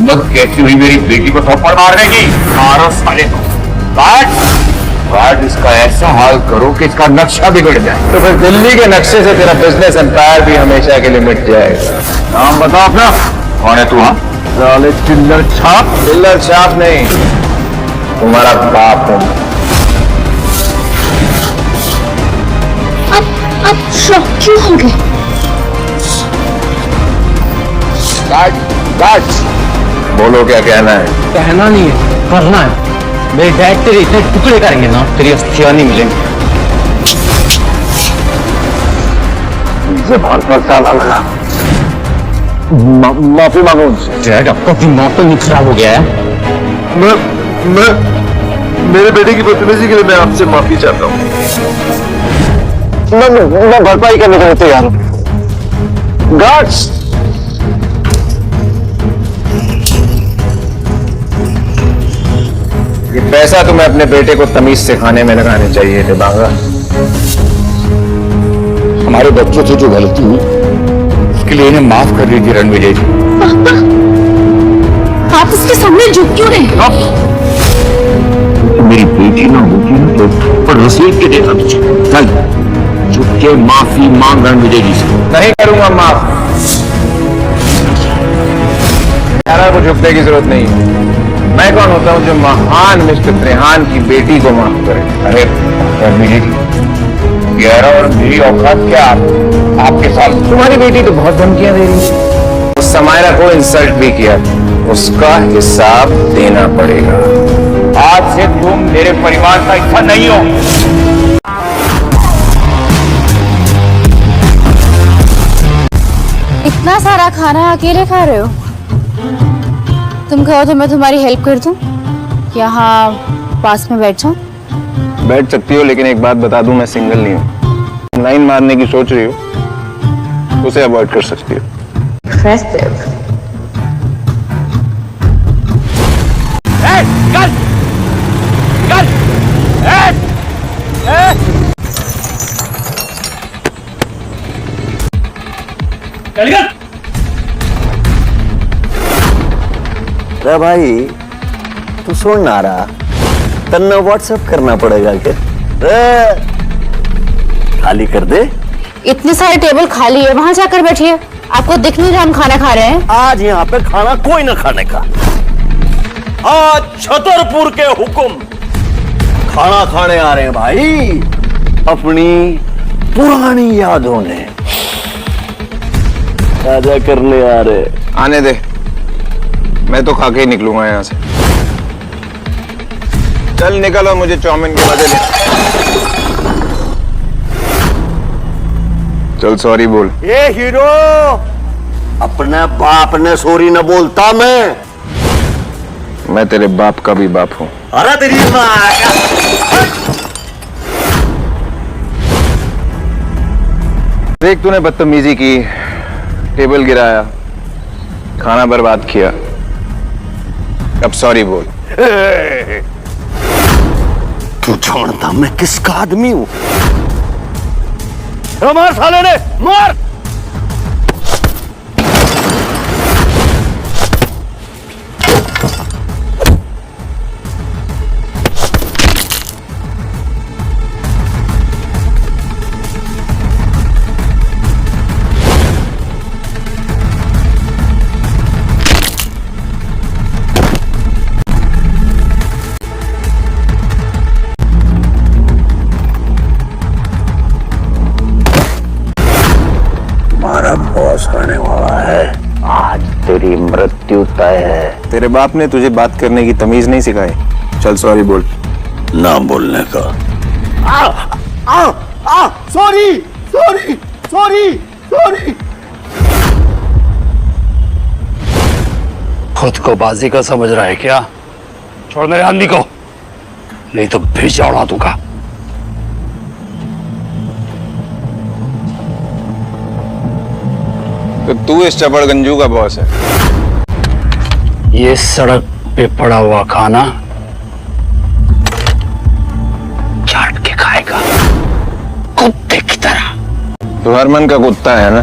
हिम्मत कैसी हुई मेरी बेटी को थप्पड़ मारने की? मारो साले को। काट इसका ऐसा हाल करो कि इसका नक्शा बिगड़ जाए। तो फिर दिल्ली के नक्शे से तेरा बिजनेस एम्पायर भी हमेशा के लिए मिट जाएगा। नाम बताओ अपना। कौन है तू? हाँ, साले चिल्लर छाप। चिल्लर छाप नहीं, तुम्हारा बाप हूं। अब शॉक क्यों हो गए? काट बोलो क्या कहना है? कहना नहीं है, करना है। मेरे डैड तेरे इतने टुकड़े करेंगे ना, तेरी अस्थियां नहीं मिलेंगी। बहुत साल लगा। माफी मांगो उनसे। डैड आपका दिमाग तो नहीं खराब हो गया है? मैं मेरे बेटे की बदतमीजी के लिए मैं आपसे माफी चाहता हूँ। मैं भरपाई करने के लिए तैयार हूँ। गार्ड्स, ये पैसा तुम्हें अपने बेटे को तमीज सिखाने में लगाने चाहिए थे बांगा। हमारे बच्चों से जो गलती हुई उसके लिए इन्हें माफ कर दीजिए रणविजय जी। पापा, आप उसके सामने झुक क्यों रहे? मेरी बेटी ना होती ना तो पर रसीद के देता तुझे। चल झुक के माफी मांग रणविजय जी से। नहीं करूंगा माफ। यार को झुकने की जरूरत नहीं है। मैं कौन होता हूँ जो महान मिस्टर त्रेहान की बेटी को माफ करे? अरे रणविजय जी, गहरा और मेरी औकात क्या आपके साथ? तुम्हारी बेटी तो बहुत धमकियां दे रही है। उस समायरा को इंसल्ट भी किया, उसका हिसाब देना पड़ेगा। आज से तुम मेरे परिवार का हिस्सा नहीं हो। इतना सारा खाना अकेले खा रहे हो? तुम कहो तो मैं तुम्हारी हेल्प कर दूं? यहाँ पास में बैठ जाऊं? बैठ सकती हो, लेकिन एक बात बता दूं, मैं सिंगल नहीं हूँ। लाइन मारने की सोच रही हो, उसे अवॉइड कर सकती हो। अरे भाई तू सुन ना रहा, तन्ना व्हाट्सएप करना पड़ेगा क्या? खाली कर दे। इतने सारे टेबल खाली है, वहां जाकर बैठिए। आपको दिख नहीं रहा हम खाना खा रहे हैं? आज यहाँ पे खाना कोई ना खाने का। आज छतरपुर के हुक्म खाना खाने आ रहे हैं भाई, अपनी पुरानी यादों ने ताजा करने आ रहे। आने दे, मैं तो खा के ही निकलूंगा यहाँ से। चल निकलो, मुझे चाउमीन के मजे ले। चल सॉरी बोल। ये हीरो अपने बाप ने सॉरी न बोलता। मैं तेरे बाप का भी बाप हूँ। अरे तेरी माँ का। देख, तूने बदतमीजी की, टेबल गिराया, खाना बर्बाद किया, अब सॉरी बोल। तू जानता मैं किसका आदमी हूं? मार साले ने, मार। बॉस आने वाला है, आज तेरी मृत्यु तय है। तेरे बाप ने तुझे बात करने की तमीज नहीं सिखाई? चल सॉरी बोल। ना बोलने का। Sorry sorry sorry sorry. खुद को बाजी का समझ रहा है क्या? छोड़ मेरे आदमी को, नहीं तो भेजा उड़ा दूंगा। तो तू इस चपड़गंजू का बॉस है? ये सड़क पे पड़ा हुआ खाना चाट के खाएगा कुत्ते की तरह। तू हरमन का कुत्ता है ना,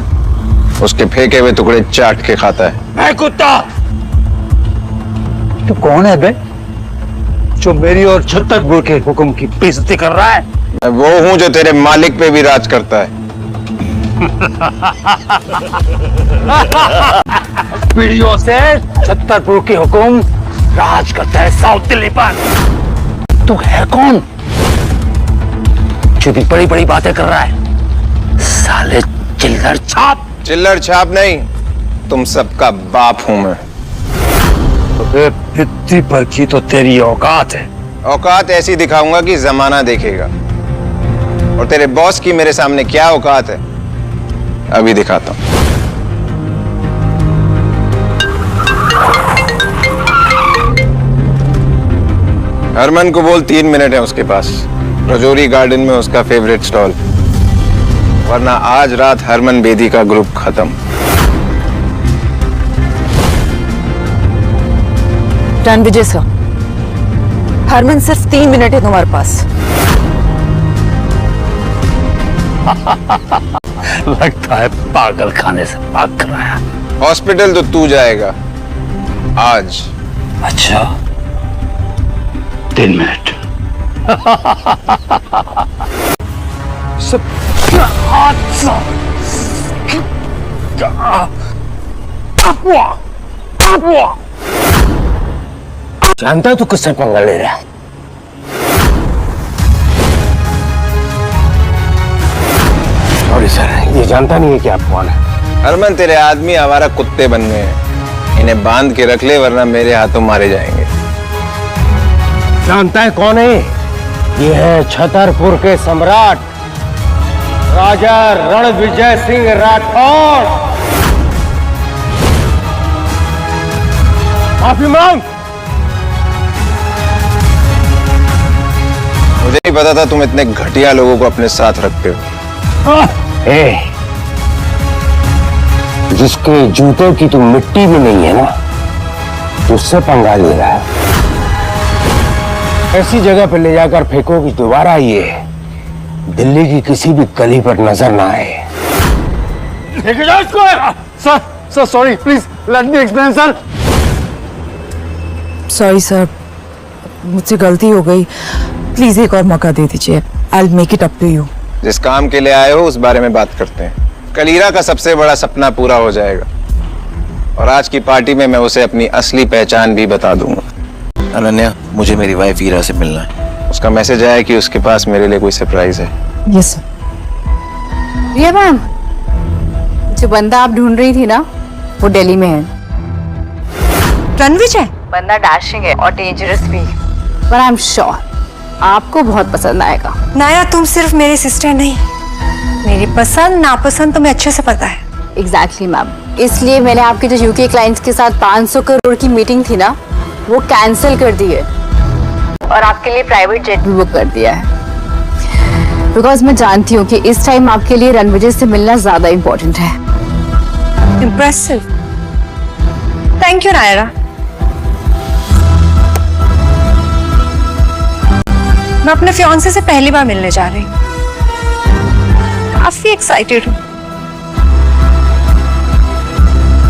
उसके फेंके हुए टुकड़े चाट के खाता है। मैं कुत्ता तू कौन है बे जो मेरी और छतरपुर के हुक्म की बेइज्जती कर रहा है? मैं वो हूं जो तेरे मालिक पे भी राज करता है। पीढ़ियों से छतरपुर के हुक्म राज करता है साउथ दिल्ली पर। तू है कौन जो भी बड़ी बड़ी बातें कर रहा है? साले चिल्लर छाप। चिल्लर छाप नहीं, तुम सबका बाप हूं मैं। पृथ्वी पर की तो तेरी औकात है। औकात ऐसी दिखाऊंगा कि जमाना देखेगा। और तेरे बॉस की मेरे सामने क्या औकात है अभी दिखाता हूं। हरमन को बोल 3 मिनट है उसके पास, रजौरी गार्डन में उसका फेवरेट स्टॉल, वरना आज रात हरमन बेदी का ग्रुप खत्म। रणविजय सर, हरमन सिर्फ 3 मिनट है तुम्हारे पास। लगता है पागल खाने से भाग कर आया। हॉस्पिटल तो तू जाएगा आज। अच्छा 3 मिनट। जानता तू किससे पंगा ले रहा है? सॉरी सर, ये जानता नहीं है कि आप कौन है। हरमन तेरे आदमी आवारा कुत्ते बन गए हैं, इन्हें बांध के रख ले वरना मेरे हाथों मारे जाएंगे। जानता है कौन है? ये है छतरपुर के सम्राट राजा रणविजय सिंह राठौर। माफी मांग। मुझे नहीं पता था तुम इतने घटिया लोगों को अपने साथ रखते हो। जिसके जूतों की तो मिट्टी भी नहीं है ना, उससे पंगा ले रहा है। ऐसी जगह पर ले जाकर फेंको कि दोबारा ये दिल्ली की किसी भी गली पर नजर ना आए। लेके जाओ इसको। Sir sorry, please let me explain sir. Sorry sir, मुझसे गलती हो गई, प्लीज एक और मौका दे दीजिए। I will make it up to you. जिस काम के लिए आए हो उस बारे में बात करते हैं। कल ईरा का सबसे बड़ा सपना पूरा हो जाएगा और आज की पार्टी में मैं उसे अपनी असली पहचान भी बता दूंगा। अनन्या, मुझे मेरी वाइफ ईरा से मिलना है। उसका मैसेज आया कि उसके पास मेरे लिए कोई सरप्राइज है। Yes sir. रिया मैम, जो बंदा आप ढूंढ रही थी ना, वो दिल्ली में है। रणविजय बंदा डैशिंग है और डेंजरस भी, पर आई एम श्योर आपको बहुत पसंद आएगा। नायरा, तुम सिर्फ मेरी सिस्टर नहीं, मेरी पसंद नापसंद तुम्हें अच्छे से पता है। एग्जैक्टली मैम, इसलिए मैंने आपके जो यूके क्लाइंट्स के साथ 500 करोड़ की मीटिंग थी ना, वो कैंसिल कर दी है और आपके लिए प्राइवेट जेट भी बुक कर दिया है। बिकॉज मैं जानती हूँ कि इस टाइम आपके लिए रणविजय से मिलना ज्यादा इम्पोर्टेंट है। Impressive, thank you Naira. मैं अपने फियांसे से पहली बार मिलने जा रही हूँ, काफी एक्साइटेड हूँ।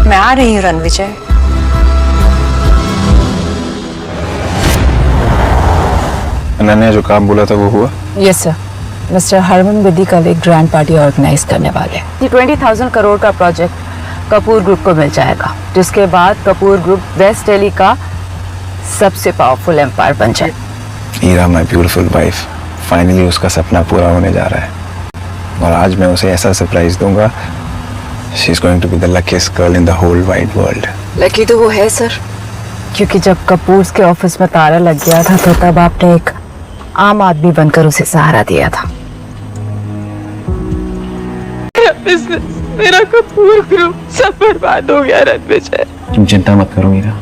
मैं आ रही हूँ रणविजय। अनन्या, जो काम बोला था वो हुआ? Yes sir, Mister Harman Bedi कल एक ग्रैंड पार्टी ऑर्गेनाइज करने वाले हैं। ये 20,000 करोड़ का प्रोजेक्ट कपूर ग्रुप को मिल जाएगा, जिसके बाद कपूर ग्रुप वेस्ट दिल्ली का सबसे पावरफुल एम्पायर बन जाए। Ira, my beautiful wife, finally उसका सपना पूरा होने जा रहा है और आज मैं उसे ऐसा सरप्राइज दूंगा। She is going to be the luckiest girl in the whole wide world. Lucky तो वो है सर, क्योंकि जब कपूर के ऑफिस में ताला लग गया था तो तब आपने एक आम आदमी बनकर उसे सहारा दिया था। मेरा कपूर ग्रुप सब बर्बाद हो गया रणविजय। तुम चिंता मत करो ईरा,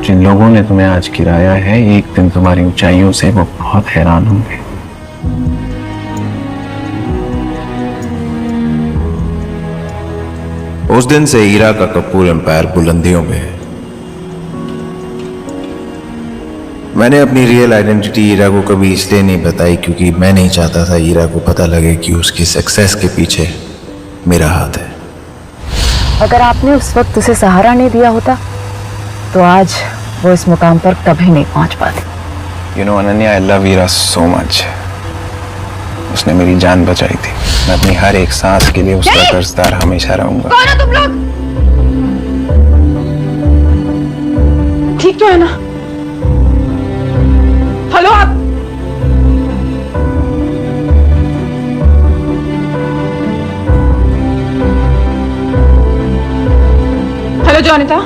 जिन लोगों ने तुम्हें आज गिराया है, एक दिन तुम्हारी ऊंचाइयों से वो बहुत हैरान होंगे। उस दिन से ईरा का कपूर एम्पायर बुलंदियों में है। मैंने अपनी रियल आइडेंटिटी ईरा को कभी इसलिए नहीं बताई क्योंकि मैं नहीं चाहता था ईरा को पता लगे कि उसकी सक्सेस के पीछे मेरा हाथ है। अगर आपने उस वक्त उसे सहारा नहीं दिया होता तो आज वो इस मुकाम पर कभी नहीं पहुंच पाती। You know, Ananya, I love Ira so much. उसने मेरी जान बचाई थी। मैं अपनी हर एक सांस के लिए उसका कर्जदार हमेशा रहूंगा। कौन हो तुम लोग? ठीक तो है ना? हेलो आप? Hello Jonita,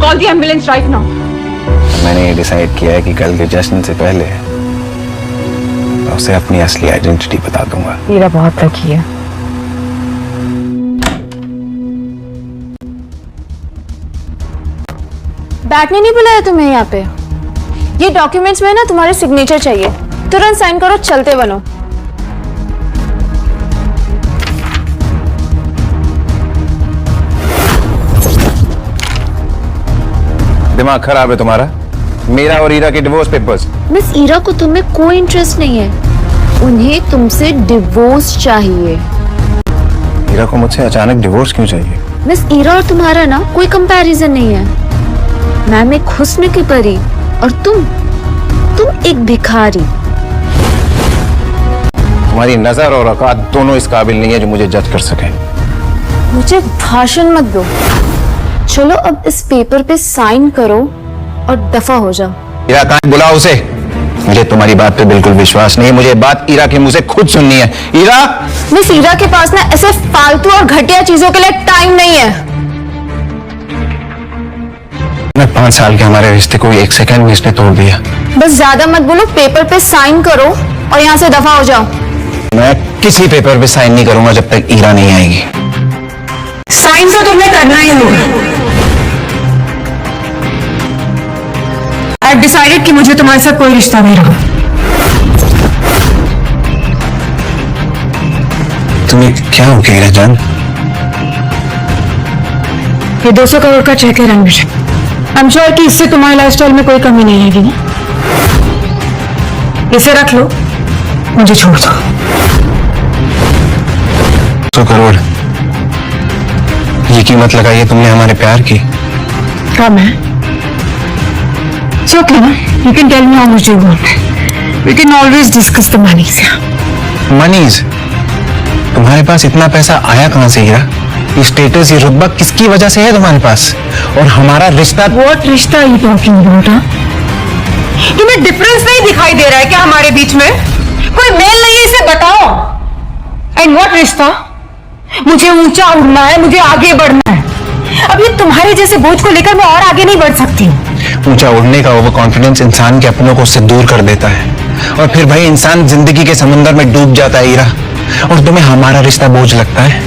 call the ambulance right now. मैंने ये डिसाइड किया है कि कल के जश्न से पहले मैं उसे अपनी असली आइडेंटिटी बता दूंगा। ईरा बहुत लकी है। बैठने नहीं बुलाया तुम्हें यहाँ पे? ये डॉक्यूमेंट्स में ना तुम्हारे सिग्नेचर चाहिए, तुरंत साइन करो, चलते बनो। दिमाग खराब है तुम्हारा? मेरा और ईरा के डिवोर्स पेपर्स। मिस ईरा को तुम्हें कोई इंटरेस्ट नहीं है, उन्हें तुमसे डिवोर्स चाहिए। ईरा को मुझसे अचानक डिवोर्स क्यों चाहिए? मिस ईरा और तुम्हारा ना कोई कंपैरिजन नहीं है। मैम एक हुस्न की परी और तुम एक भिखारी। तुम्हारी नजर और औकात दोनों इस काबिल नहीं है जो मुझे जज कर सके। मुझे भाषण मत दो, चलो अब इस पेपर पे साइन करो और दफा हो जाओ। ईरा कहाँ? बुलाओ उसे। मुझे तुम्हारी बात पे बिल्कुल विश्वास नहीं है। मुझे बात ईरा के मुंह से खुद सुननी है। ईरा! मिस ईरा के पास ना ऐसे फालतू और घटिया चीजों के लिए टाइम नहीं है। मैं 5 साल के हमारे रिश्ते को 1 सेकंड में इसने तोड़ दिया। बस ज्यादा मत बोलो, पेपर पे साइन करो और यहाँ से दफा हो जाओ। मैं किसी पेपर पे साइन नहीं करूंगा जब तक ईरा नहीं आएगी। साइन तो तुम्हें करना ही होगा। I've decided कि मुझे तुम्हारे साथ कोई रिश्ता नहीं रहा। तुम्हें क्या हो गया ईरा जान? ये 200 करोड़ का चेक है रणवीर। आई एम श्योर कि इससे तुम्हारे लाइफस्टाइल में कोई कमी नहीं आएगी ना? इसे रख लो, मुझे छोड़ दो। 200 करोड़? ये कीमत लगाई है तुमने हमारे प्यार की? कम है? It's okay ना? You can tell me how much you want. We can always discuss the monies. मनीज? तुम्हारे पास इतना पैसा आया कहां से हीरा? ये स्टेटस, ये रुतबा किसकी वजह से है तुम्हारे पास? और हमारा रिश्ता? What रिश्ता you talking about? तुम्हें डिफरेंस नहीं दिखाई दे रहा है क्या हमारे बीच में? कोई मेल नहीं है, इसे बताओ। And what रिश्ता? मुझे ऊंचा उड़ना है, मुझे आगे बढ़ना है। अब ये तुम्हारे जैसे बोझ को लेकर मैं और आगे नहीं बढ़ सकती हूँ। ऊंचा उड़ने का ओवर कॉन्फिडेंस इंसान के अपनों को उससे दूर कर देता है और फिर भाई इंसान जिंदगी के समुंदर में डूब जाता है ईरा। और तुम्हें हमारा रिश्ता बोझ लगता है?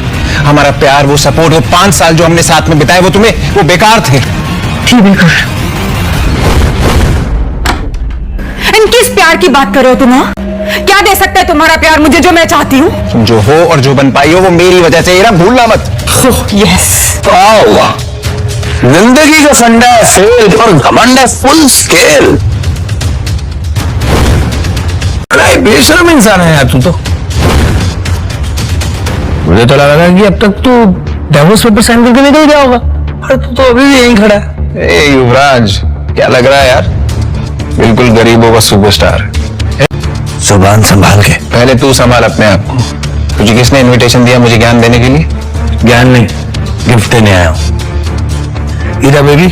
हमारा प्यार, वो सपोर्ट, वो 5 साल जो हमने साथ में बिताए, वो तुम्हें वो बेकार थे? ठीक बेकार। किस प्यार की बात कर रहे हो तुम? क्या दे सकता है तुम्हारा प्यार मुझे जो मैं चाहती हूँ? तुम जो हो और जो बन पाई हो वो मेरी वजह से ईरा, भूलना मत। यस। जिंदगी का फंडा है फेल और घमंड है फुल स्केल। बेशरम इंसान है यार तू तो। मुझे तो लगा कि अब तक तू डिवोर्स पेपर साइन करके निकल गया होगा, पर तू तो अभी भी यहीं खड़ा है। ए युवराज, क्या लग रहा है यार? बिल्कुल गरीबों का सुपरस्टार। जुबान संभाल के। पहले तू संभाल अपने आप को। तुझे किसने इनविटेशन दिया मुझे ज्ञान देने के लिए? ज्ञान नहीं, गिफ्ट देने आया हूं। ईरा बेबी,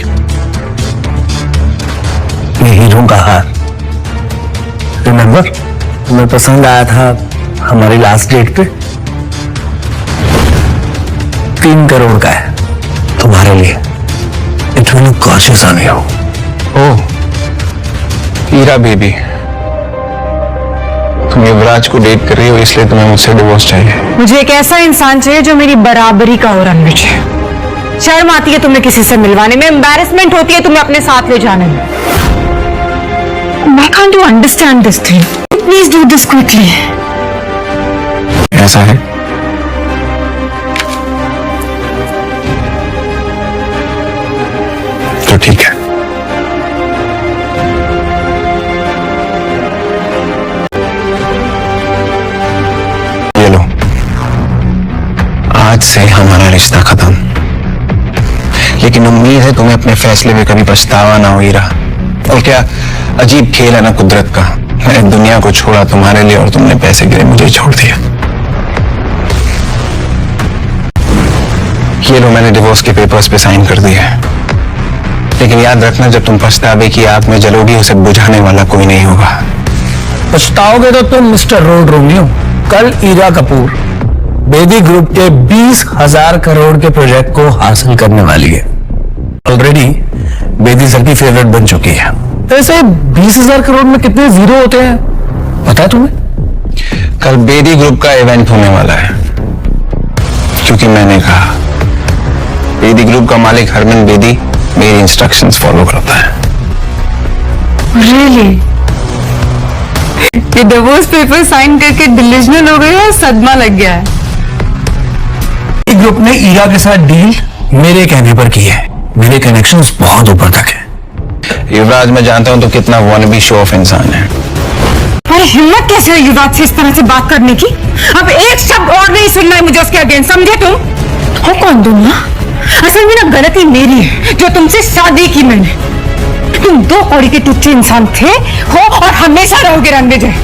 ये हीरों का हार रिमेंबर तुम्हें पसंद आया था हमारी लास्ट डेट पे? 3 करोड़ का है तुम्हारे लिए। It will look gorgeous on you. Oh Ira baby, तुम युवराज को डेट कर रही हो इसलिए तुम्हें मुझसे डिवोर्स चाहिए? मुझे एक ऐसा इंसान चाहिए जो मेरी बराबरी का हो रणवीर। शर्म आती है तुम्हें किसी से मिलवाने में, एम्बैरेसमेंट होती है तुम्हें अपने साथ ले जाने में। Why can't you understand this thing? Please do this quickly. ऐसा है? तो ठीक है। ये लो, आज से हमारा रिश्ता खत्म। लेकिन उम्मीद है तुम्हें अपने फैसले में कभी पछतावा ना हो ईरा। और क्या अजीब खेल है ना कुदरत का। मैंने दुनिया को छोड़ा तुम्हारे लिए और तुमने पैसे के लिए मुझे छोड़ दिया। ये लो, मैंने डिवोर्स के पेपर्स पे साइन कर दिया है। लेकिन याद रखना, जब तुम पछतावे की आग में जलोगी उसे बुझाने वाला कोई नहीं होगा। पछताओगे तो तुम मिस्टर रोड रोमियो। कल ईरा कपूर बेदी ग्रुप के 20,000 करोड़ के प्रोजेक्ट को हासिल करने वाली है। ऑलरेडी बेदी सर की फेवरेट बन चुकी है। ऐसे 20,000 करोड़ में कितने जीरो होते हैं पता है तुम्हें? कल बेदी ग्रुप का इवेंट होने वाला है, क्योंकि मैंने कहा। बेदी ग्रुप का मालिक हरमन बेदी मेरी इंस्ट्रक्शंस फॉलो करता है। रियली? ये डिवोर्स पेपर साइन करके डिलीजनल हो गए या सदमा लग गया है? ग्रुप ने ईरा के साथ डील मेरे कहने पर की है। मेरे कनेक्शंस बहुत ऊपर तक है। युवराज, मैं जानता हूं तो कितना वानबी शो ऑफ इंसान है। अरे हिम्मत कैसे है युवराज से इस तरह से बात करने की? अब एक शब्द और नहीं सुनना है मुझे उसके अगेंस्ट, समझे तुम? हो कौन तुम ना? असल में ना गलती मेरी है जो तुमसे शादी की मैंने। तुम 2 कौड़ी के टुच्चे इंसान थे हो और हमेशा रहोगे रणविजय।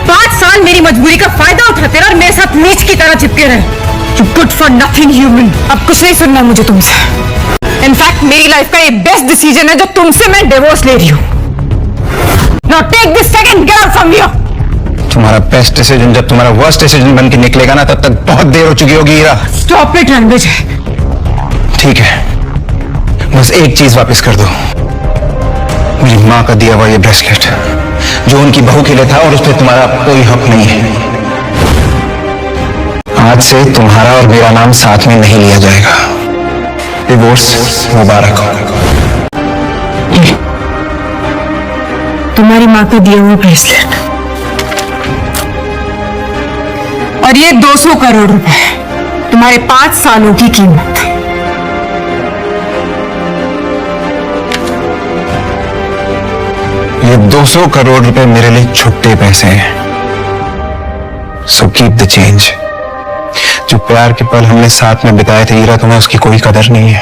5 साल मेरी मजबूरी का फायदा उठाते रहे और मेरे साथ नीच की तरह चिपके रहे। You good for nothing human। अब कुछ नहीं सुनना मुझे तुमसे। इनफैक्ट मेरी लाइफ का ये बेस्ट डिसीजन है जो तुमसे मैं डिवोर्स ले रही हूँ। Now take this second, get out from here। तुम्हारा बेस्ट डिसीजन जब तुम्हारा वर्स्ट डिसीजन बन के निकलेगा ना, तब तक बहुत देर हो चुकी होगी ईरा। Stop it Ranvijay. ठीक है, बस एक चीज वापस कर दो, मेरी माँ का दिया हुआ ये ब्रेसलेट जो उनकी बहू के लिए था, और उस पर तुम्हारा कोई हक नहीं है। आज से तुम्हारा और मेरा नाम साथ में नहीं लिया जाएगा। डिवोर्स मुबारक हो। तुम्हारी माँ का दिया हुआ ब्रेसलेट और ये 200 करोड़ रुपए, तुम्हारे 5 सालों की कीमत। ये 200 करोड़ रुपए मेरे लिए छुट्टे पैसे हैं। So keep the change. जो प्यार के पल हमने साथ में बिताए थे ईरा, तुम्हें उसकी कोई कदर नहीं है।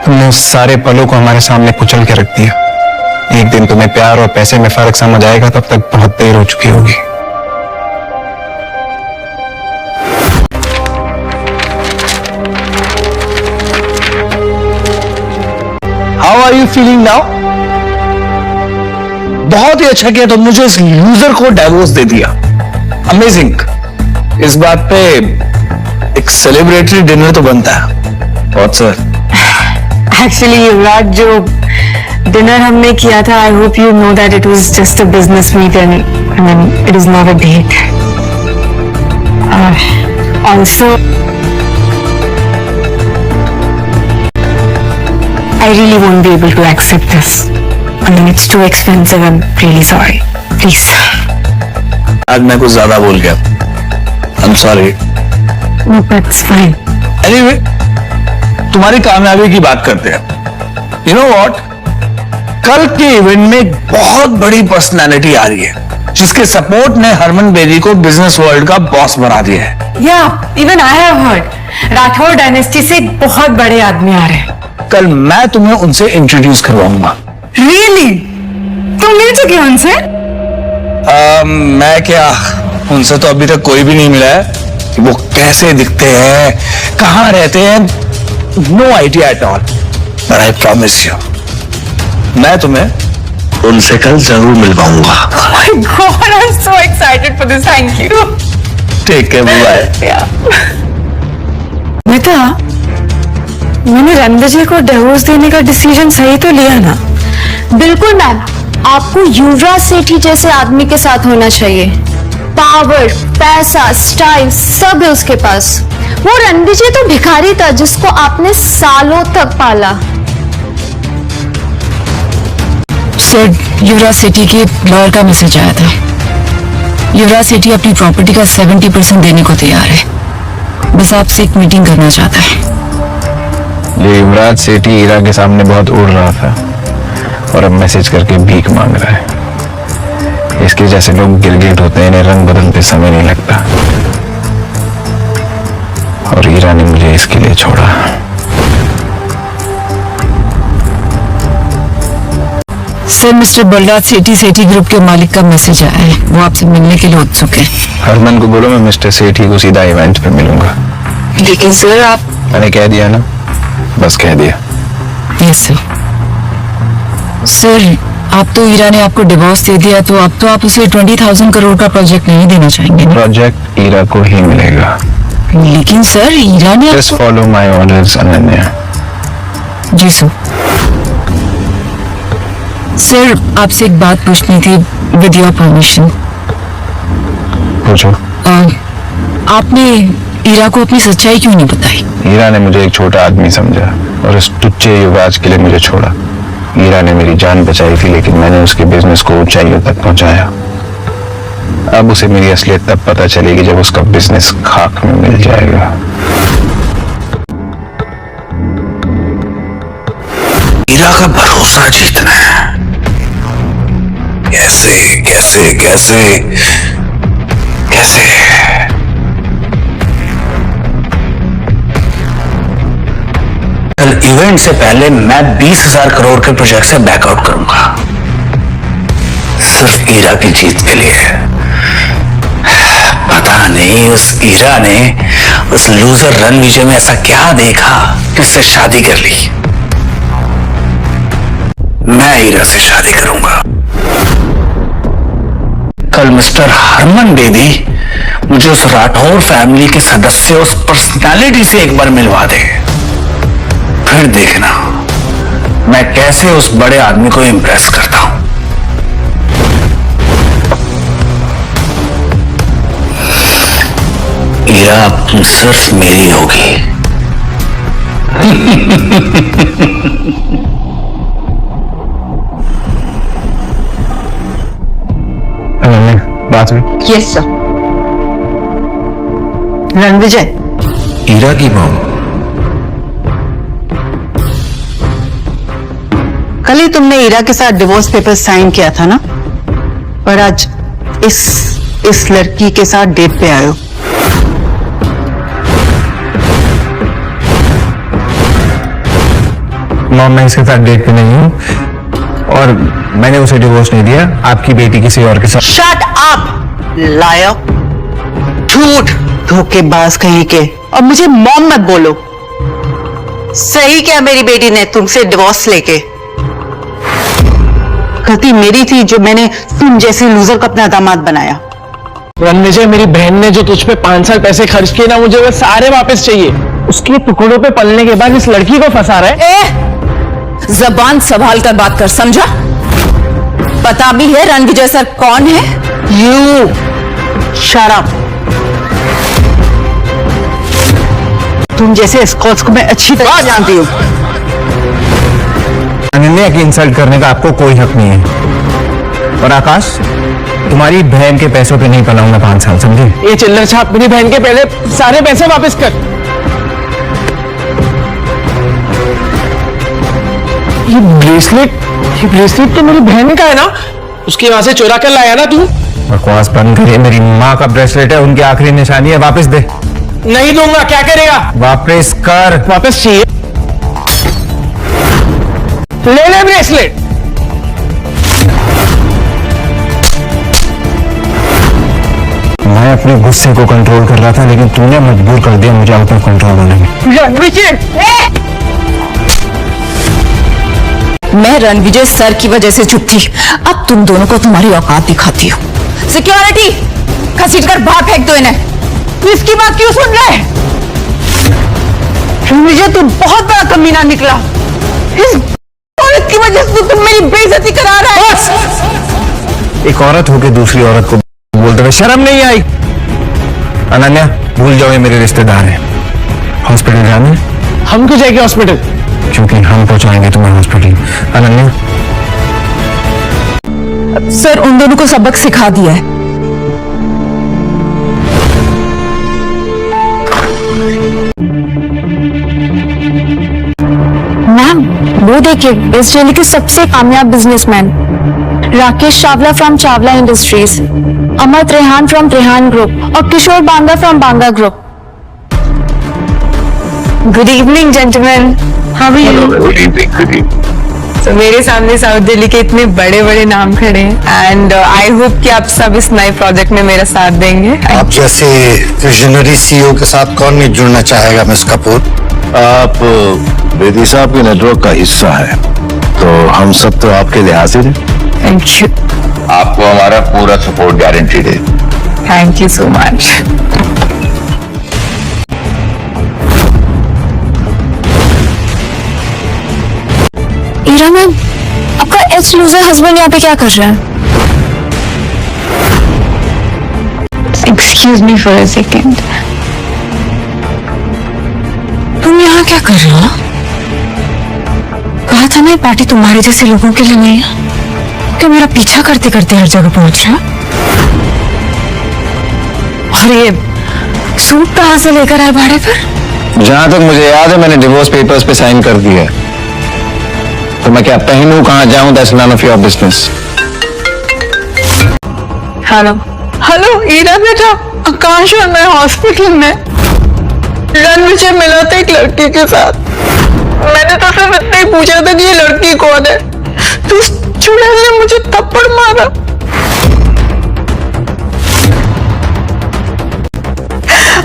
तुमने उस सारे पलों को हमारे सामने कुचल के रख दिया। एक दिन तुम्हें प्यार और पैसे में फर्क समझ आएगा, तब तक बहुत देर हो चुकी होगी। How are you feeling now? बहुत ही अच्छा किया तुमने जो इस लूजर को डाइवोर्स दे दिया। अमेजिंग। इस बात पे एक सेलिब्रेटरी डिनर तो बनता है। बहुत सर। एक्चुअली युवराज, जो डिनर हमने किया था, I hope you know that it was just a business meet and I mean it is not a date. Also I really won't be able to accept this. I mean, it's too expensive. I'm really sorry. Please. आज मैं कुछ ज्यादा बोल गया। I'm sorry. No, that's fine. Anyway, तुम्हारी कामयाबी की बात करते हैं। You know what? कल के इवेंट में एक बहुत बड़ी पर्सनालिटी आ रही है जिसके सपोर्ट ने हरमन बेदी को बिजनेस वर्ल्ड का बॉस बना दिया है। Yeah, even I have heard. Rathore dynasty से बहुत बड़े आदमी आ रहे हैं। कल मैं तुम्हें उनसे इंट्रोड्यूस करवाऊंगा। Really? तुम मिल चुके हो उनसे? मैं क्या, उनसे तो अभी तक कोई भी नहीं मिला है कि वो कैसे दिखते हैं, कहाँ रहते हैं। No idea at all. But I promise you, मैं तुम्हें उनसे कल जरूर मिलवाऊंगा। Oh my God, I'm so excited for this. Thank you. Take care, bye. बेटा, मैंने रणविजय को डिवोर्स देने का डिसीजन सही तो लिया ना? बिल्कुल मैम, आपको युवराज सेठी जैसे आदमी के साथ होना चाहिए। पावर, पैसा, स्टाइल सब है उसके पास। वो रणविजय तो भिखारी था जिसको आपने सालों तक पाला। सर, युवराज सेठी के लॉयर का मैसेज आया था। युवराज सेठी अपनी प्रॉपर्टी का 70% देने को तैयार है। बस आपसे एक मीटिंग करना चाहता है। ये युवराज सेठी ईरा के सामने बहुत उड़ रहा था और अब मैसेज करके भीख मांग रहा है। इसके जैसे लोग गिरगिट होते हैं, इन्हें रंग बदलते समय नहीं लगता। और ईरा ने मुझे इसके लिए छोड़ा। सर, मिस्टर बलराज सेठी ग्रुप के मालिक का मैसेज आया है, वो आपसे मिलने के लिए उत्सुक है। हरमन को बोलो मैं मिस्टर सेठी को सीधा इवेंट पे मिलूंगा। लेकिन सर आप... मैंने कह दिया ना, बस कह दिया। Yes sir. सर, आप तो ईरा ने आपको डिवोर्स दे दिया, तो अब तो आप उसे 20,000 करोड़ का प्रोजेक्ट नहीं देना चाहेंगे ना? प्रोजेक्ट ईरा को ही मिलेगा। लेकिन सर, ईरा ने... just follow my orders Ananya. जी सर। सर, आपसे एक बात पूछनी थी, विद योर परमिशन। पूछो। आपने ईरा को अपनी सच्चाई क्यों नहीं बताई? ईरा ने मुझे एक छोटा आदमी समझा और इस टुच्चे युवराज के लिए मुझे छोड़ा। ईरा ने मेरी जान बचाई थी, लेकिन मैंने उसके बिजनेस को ऊंचाइयों तक पहुंचाया। अब उसे मेरी असलियत तब पता चलेगी जब उसका बिजनेस खाक में मिल जाएगा। ईरा का भरोसा जीतना है। कैसे कैसे कैसे कैसे? कल इवेंट से पहले मैं 20,000 करोड़ के प्रोजेक्ट से बैकआउट करूंगा, सिर्फ ईरा की जीत के लिए। पता नहीं उस ईरा ने उस लूजर रणविजय में ऐसा क्या देखा कि उससे शादी कर ली। मैं ईरा से शादी करूंगा। कल मिस्टर हरमन बेदी मुझे उस राठौर फैमिली के सदस्य, उस पर्सनालिटी से एक बार मिलवा दे, फिर देखना मैं कैसे उस बड़े आदमी को इम्प्रेस करता हूं। ईरा अब सिर्फ मेरी होगी। बात हुई? Yes sir. रणविजय, ईरा की मॉम। कल ही तुमने ईरा के साथ डिवोर्स पेपर साइन किया था ना, पर आज इस लड़की के साथ डेट पे आए हो। मॉम, मैं इसके साथ डेट पे नहीं हूँ और मैंने उसे डिवोर्स नहीं दिया। आपकी बेटी किसी और के साथ... शट अप लायर, झूठ, धोखेबाज कहीं के। और मुझे मॉम मत बोलो। सही क्या मेरी बेटी ने तुमसे डिवोर्स लेके? गलती मेरी थी जो मैंने तुम जैसे लूजर को अपना दामाद बनाया। रणविजय, मेरी बहन ने जो तुझ पे 5 साल पैसे खर्च किए ना, मुझे वो सारे वापस चाहिए। उसके टुकड़ों पे पलने के बाद इस लड़की को फंसा रहा है। जबान संभाल कर बात कर, समझा? पता भी है रणविजय सर कौन है? You shut up. तुम जैसे स्कॉट्स को मैं अच्छी तरह जानती हूँ। अनन्या की इंसल्ट करने का आपको कोई हक नहीं है। और आकाश, तुम्हारी बहन के पैसों पे नहीं पलाऊंगा 5 साल, समझे? ये चिल्लर छाप मेरी बहन के पहले सारे पैसे वापस कर। ये ब्रेसलेट तो मेरी बहन का है ना? उसके वहां से चुरा कर लाया ना तू? बकवास बंद करिए। मेरी माँ का ब्रेसलेट है, उनकी आखिरी निशानी है। वापस दे। नहीं दूंगा। क्या करेगा? वापस कर। वापस चाहिए? ले ले ब्रेसलेट। मैं अपने गुस्से को कंट्रोल कर रहा था, लेकिन तूने मजबूर कर दिया मुझे आउट ऑफ कंट्रोल होने में। मैं रणविजय सर की वजह से चुप थी, अब तुम दोनों को तुम्हारी औकात दिखाती हो। सिक्योरिटी, घसीट कर बाहर फेंक दो इन्हें। तू इसकी बात क्यों सुन रहा है? रणविजय, तू बहुत बड़ा कमीना निकला। इस औरत की वजह से तुम मेरी बेइज्जती करा रहा है। एक औरत होकर दूसरी औरत को बोलते हुए शर्म नहीं आई? अनन्या, भूल जाओ, ये मेरे रिश्तेदार हैं। हॉस्पिटल जाना है? हम क्यों जाएंगे हॉस्पिटल? क्योंकि हम पहुंचाएंगे तुम्हें हॉस्पिटल। अनन्या, सर उन दोनों को सबक सिखा दिया है। मैम, वो देखिए, इस दिल्ली के सबसे कामयाब businessman Rakesh Chawla from Chawla Industries, Amar Rehan from Rehan group और Kishore Banga from Banga group. Good evening gentleman, how are you? Good evening, good evening. So, मेरे सामने साउथ दिल्ली के इतने बड़े बड़े नाम खड़े हैं एंड आई होप कि आप सब इस नए प्रोजेक्ट में मेरा साथ देंगे. आप जैसे विजनरी सीईओ के साथ कौन नहीं जुड़ना चाहेगा मिस कपूर? आप बेदी साहब के नेटवर्क का हिस्सा है, तो हम सब तो आपके लिए हाजिर हैं. Thank you. आपको हमारा पूरा सपोर्ट गारंटीड है. Thank you so much. Ira ma'am, आपका एच लूजर हस्बैंड यहाँ पे क्या कर रहा है? Excuse me for a second. तुम यहाँ क्या कर रहे हो? कहा था ना ये पार्टी तुम्हारे जैसे लोगों के लिए नहीं है. क्या मेरा पीछा करते करते हर जगह पहुंच रहा? और ये सूट कहाँ से लेकर आए भाड़े पर? जहां तक मुझे याद है मैंने डिवोर्स पेपर्स पे साइन कर दिया है, तो मैं क्या पहनूं कहां जाऊं, that's none of your business. Hello. Hello Ira बेटा, आकाश और मैं हॉस्पिटल में. रणविजय मिला था एक लड़की के साथ. मैंने तो सिर्फ इतना ही पूछा था कि ये लड़की कौन है, तो उस चुड़ैल ने मुझे थप्पड़ मारा.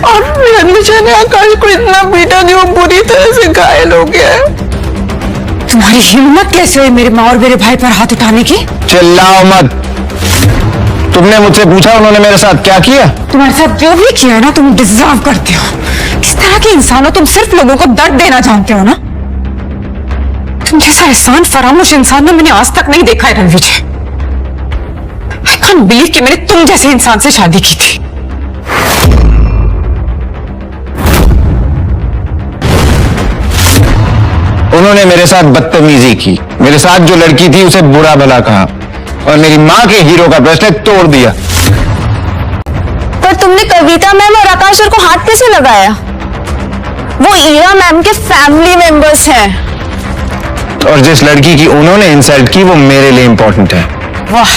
और रणविजय ने आकाश को इतना पीटा कि वो बुरी तरह से घायल हो गया है. तुम्हारी हिम्मत कैसे हुई मेरे माँ और मेरे भाई पर हाथ उठाने की? चिल्लाओ मत. तुमने मुझसे पूछा उन्होंने मेरे साथ क्या किया? तुम्हारे साथ जो भी किया ना तुम डिजर्व करते हो. किस तरह के इंसान हो तुम? सिर्फ लोगों को दर्द देना जानते हो ना. तुम जैसा एहसान फरामोश इंसान ना मैंने आज तक नहीं देखा है रणविजय. आई कांट बिलीव कि मैंने तुम जैसे इंसान से शादी की थी. उन्होंने मेरे साथ बदतमीजी की, मेरे साथ जो लड़की थी उसे बुरा भला कहा और मेरी माँ के हीरो का ब्रेसलेट तोड़ दिया. पर तुमने कविता मैम और आकाश सर को हाथ कैसे लगाया? वो ईरा मैम के फैमिली मेंबर्स हैं. और जिस लड़की की उन्होंने इंसल्ट की वो मेरे लिए इंपॉर्टेंट है. वाह,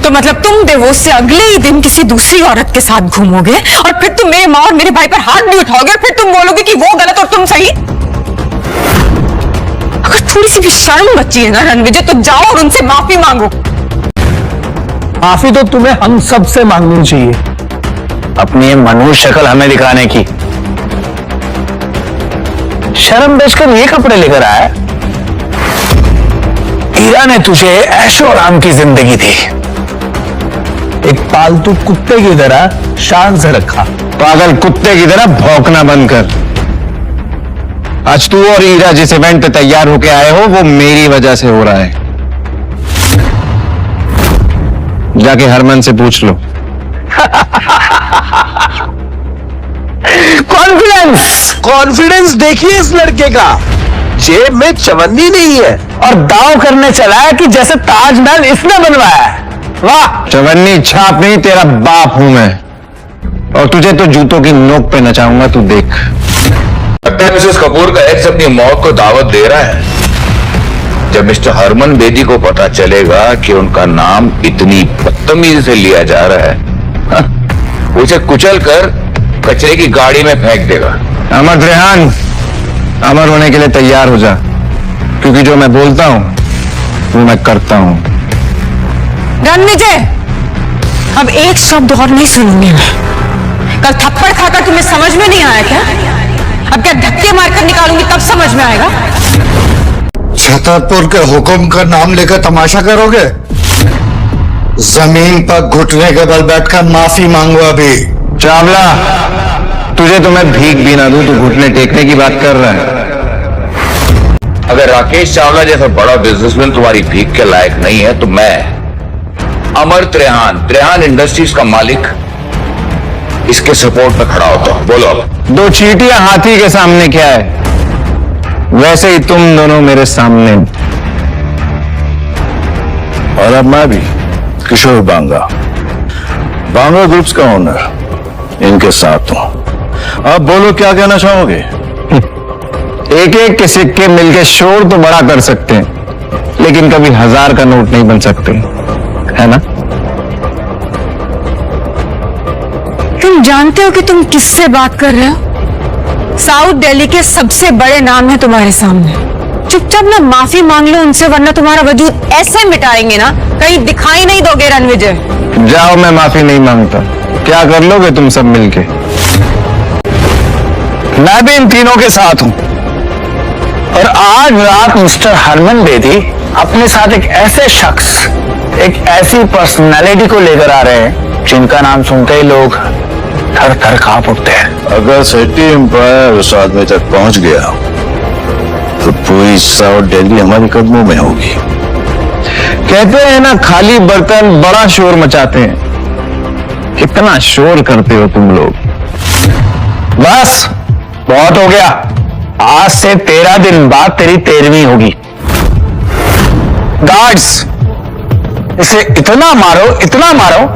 तो मतलब तुम डिवोर्स से अगले ही दिन किसी दूसरी औरत के साथ घूमोगे और फिर तुम मेरे माँ और मेरे भाई पर हाथ भी उठाओगे और फिर तुम बोलोगे कि वो गलत और तुम सही. अगर थोड़ी सी भी शर्म बची है ना रणविजय, तो जाओ और उनसे माफी मांगो. माफी तो तुम्हें हम सब से मांगनी चाहिए. अपनी ये मनुष्य शक्ल हमें दिखाने की. शर्म बेचकर ये कपड़े लेकर आया. ईरा ने तुझे ऐशो आराम की जिंदगी दी, एक पालतू कुत्ते की तरह शान से रखा. पागल कुत्ते की तरह भौंकना बंद कर. आज तू और ईरा जिस इवेंट पे तैयार होके आए हो वो मेरी वजह से हो रहा है. जाके हरमन से पूछ लो. कॉन्फिडेंस देखिए इस लड़के का. जेब में चवन्नी नहीं है और दांव करने चला है कि जैसे ताजमहल इसने बनवाया है. वाह. चवन्नी छाप नहीं, तेरा बाप हूं मैं और तुझे तो जूतों की नोक पे नचाऊंगा, तू देख. लगता है मिसेस कपूर का एक्स अपनी मौत को दावत दे रहा है. जब मिस्टर हरमन बेदी को पता चलेगा कि उनका नाम इतनी बदतमीजी से लिया जा रहा है, उसे कुचल कर कचरे की गाड़ी में फेंक देगा. अमर रेहान, अमर होने के लिए तैयार हो जा, क्योंकि जो मैं बोलता हूं वो मैं करता हूं. रणविजय, अब एक शब्द और नहीं सुनूंगी मैं. कल थप्पड़ खाकर तुम्हें समझ में नहीं आया क्या? अब क्या धक्के मारकर निकालूंगी तब समझ में आएगा? छतरपुर के हुक्म का नाम लेकर तमाशा करोगे? जमीन पर घुटने के बल बैठकर माफी मांगो. अभी चावला, तुझे तो मैं भीख भी ना दूं, तू घुटने टेकने की बात कर रहा है. अगर राकेश चावला जैसा बड़ा बिजनेसमैन तुम्हारी भीख के लायक नहीं है तो मैं अमर त्रेहान इंडस्ट्रीज का मालिक इसके सपोर्ट पे खड़ा होता हूं. बोलो अब. दो चींटियां हाथी के सामने क्या है, वैसे ही तुम दोनों मेरे सामने. और अब मैं भी किशोर बांगा ग्रुप्स का ओनर इनके साथ हूं. अब बोलो क्या कहना चाहोगे? एक एक के सिक्के मिलके शोर तो बड़ा कर सकते हैं, लेकिन कभी 1000 का नोट नहीं बन सकते, है ना? तुम जानते हो कि तुम किससे बात कर रहे हो? साउथ दिल्ली के सबसे बड़े नाम है तुम्हारे सामने, चुपचाप ना माफी मांग लो उनसे, वरना तुम्हारा वजूद ऐसे मिटाएंगे ना कहीं दिखाई नहीं दोगे रणविजय। जाओ, मैं माफी नहीं मांगता। क्या कर लोगे तुम सब मिलके? मैं भी इन तीनों के साथ हूं। और आज रात मिस्टर हरमन बेदी अपने साथ एक ऐसे शख्स, एक ऐसी पर्सनालिटी को लेकर आ रहे हैं जिनका नाम सुनते ही लोग थर थर कांप उठते हैं। अगर सिटी एम्पायर उस आदमी तक पहुंच गया तो पूरी साउथ दिल्ली हमारे कदमों में होगी। कहते हैं ना, खाली बर्तन बड़ा शोर मचाते हैं। कितना शोर करते हो तुम लोग। बस बहुत हो गया। आज से 13 दिन बाद तेरी 13वीं होगी। गार्ड्स, इसे इतना मारो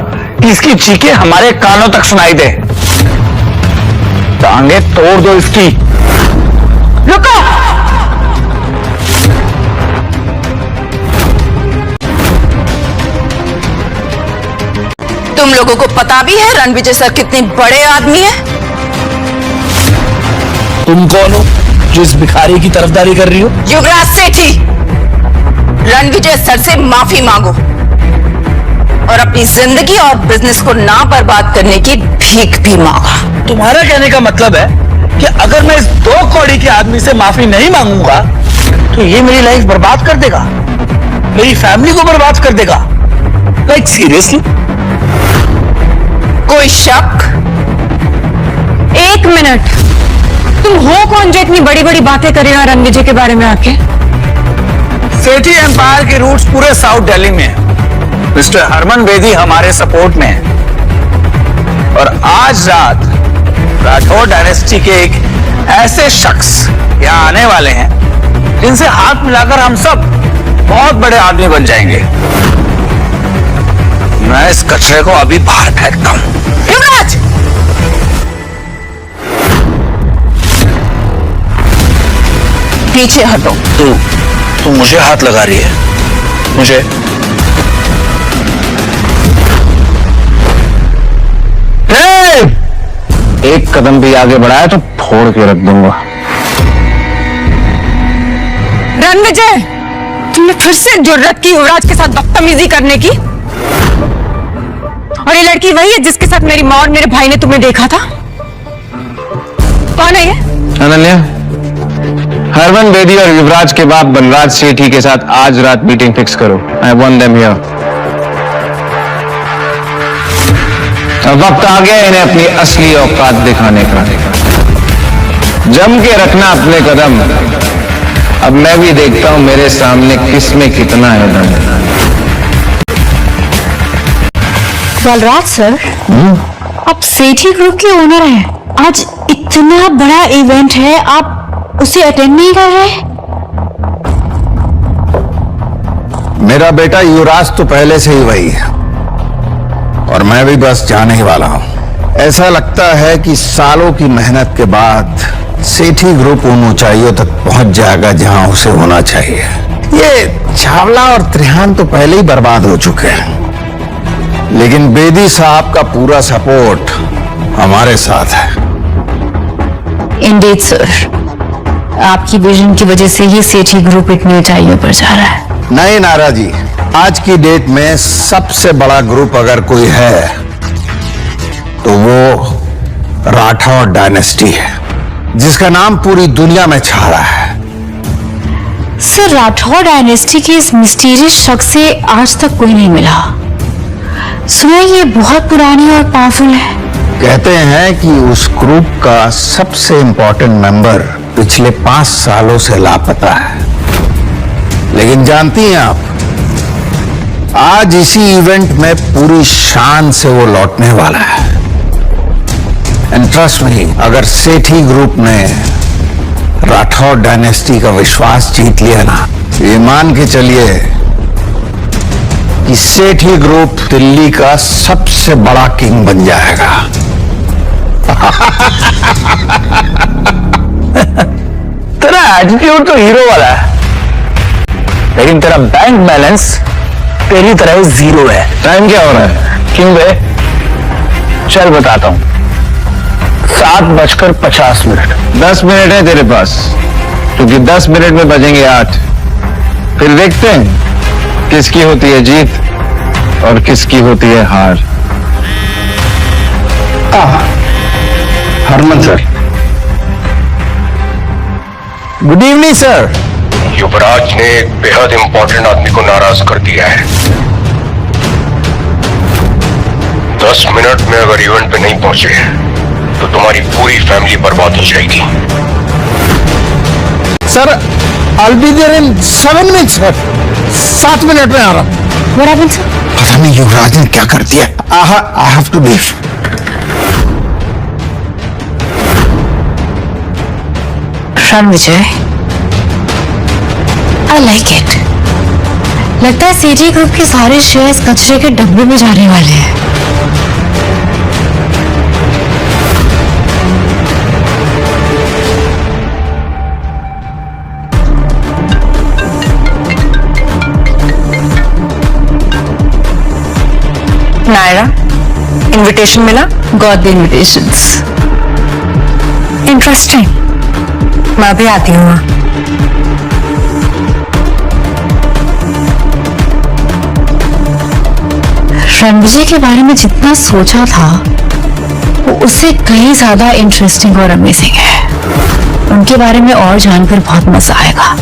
कि इसकी चीखें हमारे कानों तक सुनाई दे। टांगे तोड़ दो इसकी। रुको! तुम लोगों को पता भी है रणविजय सर कितने बड़े आदमी हैं? तुम कौन हो जो इस भिखारी की तरफदारी कर रही हो? युवराज सेठी, रणविजय सर से माफी मांगो और अपनी जिंदगी और बिजनेस को ना बर्बाद करने की भीख भी मांगो। तुम्हारा कहने का मतलब है कि अगर मैं इस 2 कौड़ी के आदमी से माफी नहीं मांगूंगा तो ये मेरी लाइफ बर्बाद कर देगा, मेरी फैमिली को बर्बाद कर देगा। Like seriously? कोई शक? 1 मिनट, तुम हो कौन जो इतनी बड़ी बड़ी बातें करेगा रणविजय के बारे में आके? सेठी एम्पायर के रूट्स पूरे साउथ दिल्ली में है। मिस्टर हरमन बेदी हमारे सपोर्ट में है और आज रात राठौर डायनेस्टी के एक ऐसे शख्स यहाँ आने वाले हैं जिनसे हाथ मिलाकर हम सब बहुत बड़े आदमी बन जाएंगे। मैं इस कचरे को अभी बाहर फेंकता हूं। युवराज! पीछे हटो। तू मुझे हाथ लगा रही है? मुझे? एक कदम भी आगे बढ़ाया तो फोड़ के रख दूंगा। रणविजय, तुमने फिर से जुर्रत की युवराज के साथ बदतमीजी करने की। और ये लड़की वही है जिसके साथ मेरी माँ और मेरे भाई ने तुम्हें देखा था? कौन है ये? अनन्या, हरमन बेदी और युवराज के बाप बलराज सेठी के साथ आज रात मीटिंग फिक्स करो। I want them here. अब वक्त आ गया इन्हें अपनी असली औकात दिखाने का। जम के रखना अपने कदम। अब मैं भी देखता हूं मेरे सामने किसमें कितना है दम। बलराज सर, आप सेठी ग्रुप के ओनर हैं। आज इतना बड़ा इवेंट है, आप उसे अटेंड नहीं कर रहे? मेरा बेटा युवराज तो पहले से ही वही है और मैं भी बस जाने ही वाला हूं। ऐसा लगता है कि सालों की मेहनत के बाद सेठी ग्रुप उन ऊंचाइयों तक पहुंच जाएगा जहां उसे होना चाहिए। ये छावला और त्रिहान तो पहले ही बर्बाद हो चुके हैं, लेकिन बेदी साहब का पूरा सपोर्ट हमारे साथ है। इंडीड सर, आपकी विजन की वजह से ही सेठी ग्रुप इतनी ऊंचाइयों पर जा रहा है। नहीं नारा जी, आज की डेट में सबसे बड़ा ग्रुप अगर कोई है तो वो राठौर डायनेस्टी है, जिसका नाम पूरी दुनिया में छा रहा है। सर, राठौर डायनेस्टी के इस मिस्टीरियस शख्स से आज तक कोई नहीं मिला। सुना ये बहुत पुरानी और पावरफुल है। कहते हैं कि उस ग्रुप का सबसे इंपॉर्टेंट मेंबर पिछले 5 सालों से लापता है। लेकिन जानती हैं आप, आज इसी इवेंट में पूरी शान से वो लौटने वाला है। एंड ट्रस्ट मी, अगर सेठी ग्रुप ने राठौर डायनेस्टी का विश्वास जीत लिया ना, ये मान के चलिए कि सेठी ग्रुप दिल्ली का सबसे बड़ा किंग बन जाएगा। तेरा एटीट्यूड तो हीरो वाला है, लेकिन तेरा बैंक बैलेंस तेरी तरह ही 0 है। टाइम क्या हो रहा है? क्यों बे? चल बताता हूं। 7:50 10 मिनट है तेरे पास। क्योंकि 10 मिनट में बजेंगे 8। फिर देखते हैं किसकी होती है जीत और किसकी होती है हार। Harman sir, good evening sir. Yuvraj ने एक बेहद इंपॉर्टेंट आदमी को नाराज कर दिया है। 10 मिनट में अगर इवेंट पे नहीं पहुंचे तो तुम्हारी पूरी फैमिली बर्बाद हो जाएगी। Sir, I'll be there in 7 minutes sir. 7 minute में आ रहा हूं। What happened, sir? पता नहीं युवराज ने क्या कर दिया। I have to leave। Ranvijay, I like it। लगता है सीजी ग्रुप के सारे शेयर्स कचरे के डब्बे में जाने वाले हैं। नायरा, इनविटेशन मिला? Got the invitations. इंटरेस्टिंग। मैं भी आती हूँ। रणविजय के बारे में जितना सोचा था वो उससे कहीं ज्यादा इंटरेस्टिंग और अमेजिंग है। उनके बारे में और जानकर बहुत मजा आएगा।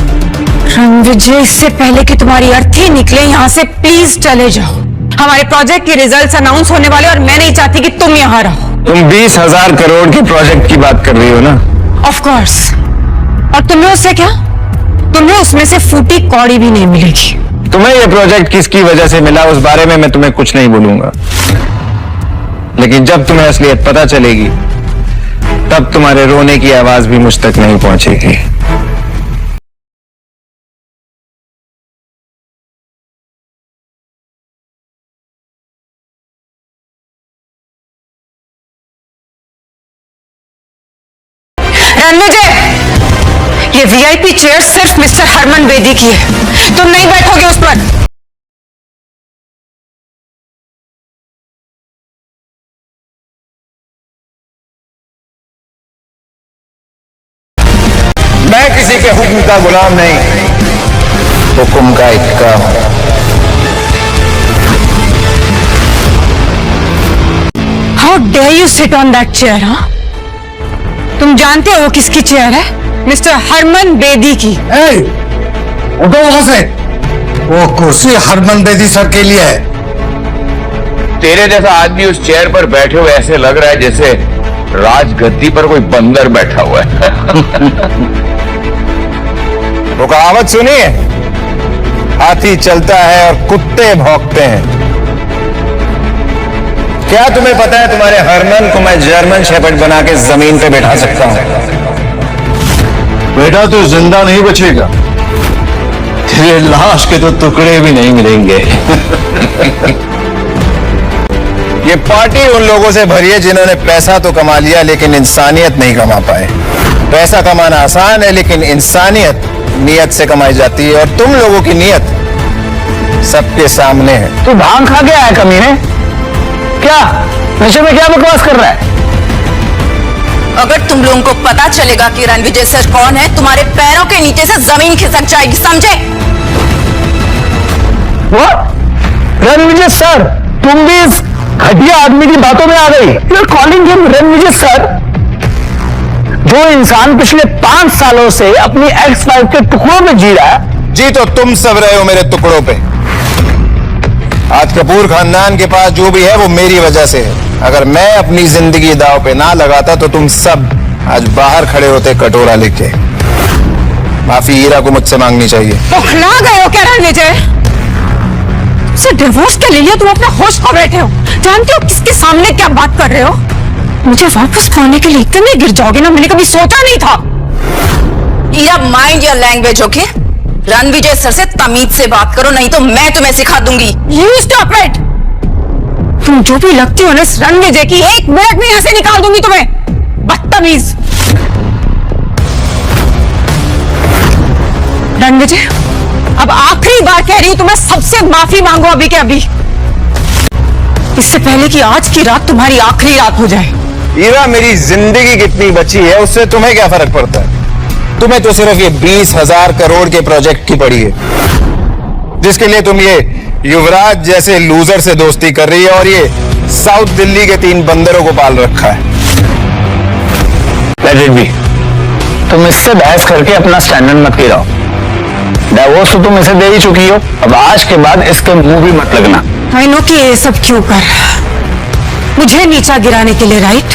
रणविजय, इससे पहले कि तुम्हारी अर्थी निकले यहाँ से प्लीज चले जाओ। हमारे प्रोजेक्ट के रिजल्ट्स अनाउंस होने वाले और मैं नहीं चाहती कि तुम यहाँ रहो। तुम 20,000 करोड़ के प्रोजेक्ट की बात कर रही हो ना? Of course. और तुम्हें उससे क्या? तुम्हें उसमें से फूटी कौड़ी भी नहीं मिलेगी। तुम्हें ये प्रोजेक्ट किसकी वजह से मिला उस बारे में मैं तुम्हें कुछ नहीं बोलूंगा, लेकिन जब तुम्हें असलियत पता चलेगी तब तुम्हारे रोने की आवाज भी मुझ तक नहीं पहुंचेगी। रणविजय, ये वीआईपी चेयर सिर्फ मिस्टर हरमन बेदी की है। तुम नहीं बैठोगे उस पर। मैं किसी के हुक्म का गुलाम नहीं, हुक्म का इक्का हूं। How dare you sit on that chair? हाँ, तुम जानते हो वो किसकी चेयर है? मिस्टर हरमन बेदी की। उठो वहां से। वो कुर्सी हरमन बेदी सर के लिए है। तेरे जैसा आदमी उस चेयर पर बैठे हुए ऐसे लग रहा है जैसे राजगद्दी पर कोई बंदर बैठा हुआ है। वो कहावत सुनिए, हाथी चलता है और कुत्ते भौंकते हैं। क्या तुम्हें पता है तुम्हारे हरमन को मैं जर्मन शेपर्ड बना के जमीन पे बैठा सकता हूं? बेटा तो जिंदा नहीं बचेगा, तेरे लाश के तो टुकड़े भी नहीं मिलेंगे। ये पार्टी उन लोगों से भरी है जिन्होंने पैसा तो कमा लिया लेकिन इंसानियत नहीं कमा पाए। पैसा कमाना आसान है लेकिन इंसानियत नियत से कमाई जाती है, और तुम लोगों की नियत सबके सामने है। तू भांग खा के आया कमीने? क्या नशे में क्या बकवास कर रहा है? अगर तुम लोगों को पता चलेगा कि रणविजय सर कौन है, तुम्हारे पैरों के नीचे से जमीन खिसक जाएगी, समझे? वो रणविजय सर, तुम भी इस घटिया आदमी की बातों में आ गई। You are calling him Ranvijay sir, जो इंसान पिछले 5 सालों से अपनी एक्स वाइफ के टुकड़ों में जी रहा है। जी तो तुम सब रहे हो मेरे टुकड़ों पे। आज कपूर खानदान के पास जो भी है वो मेरी वजह से है। अगर मैं अपनी जिंदगी दांव पे ना लगाता तो तुम सब आज बाहर खड़े होते कटोरा लेके। माफी हीरा को मुझसे मांगनी चाहिए। बौखला गए हो क्या रणविजय? से डिवोर्स के ले लिया, तुम अपना होश खो बैठे हो। जानते हो किसके सामने क्या बात कर रहे हो? मुझे वापस पाने के लिए इतने गिर जाओगे ना, मैंने कभी सोचा नहीं था। Heera, mind your language, okay? Ranvijay sir से तमीज से बात करो, नहीं तो मैं तुम्हें सिखा दूंगी। You stop it. तुम जो भी लगती हो ना इस रणविजय की, 1 मिनट में यहां से निकाल दूंगी तुम्हें, बदतमीज। रणविजय, अब आखिरी बार कह रही हूं, तुम्हें सबसे माफी मांगो अभी के अभी, इससे पहले कि आज की रात तुम्हारी आखिरी रात हो जाए। हीरा, मेरी जिंदगी कितनी बची है उससे तुम्हें क्या फर्क पड़ता है? तुम्हें तो सिर्फ ये 20,000 करोड़ के प्रोजेक्ट की पड़ी है, जिसके लिए तुम ये युवराज जैसे लूजर से दोस्ती कर रही है और ये साउथ दिल्ली के 3 बंदरों को पाल रखा है। Let it be. तुम इससे बहस करके अपना स्टैंडर्ड मत गिराओ। डिवोर्स तो तुम इसे दे ही चुकी हो, अब आज के बाद इसके मुंह भी मत लगना। आई नो कि ये सब क्यों कर मुझे नीचा गिराने के लिए, राइट?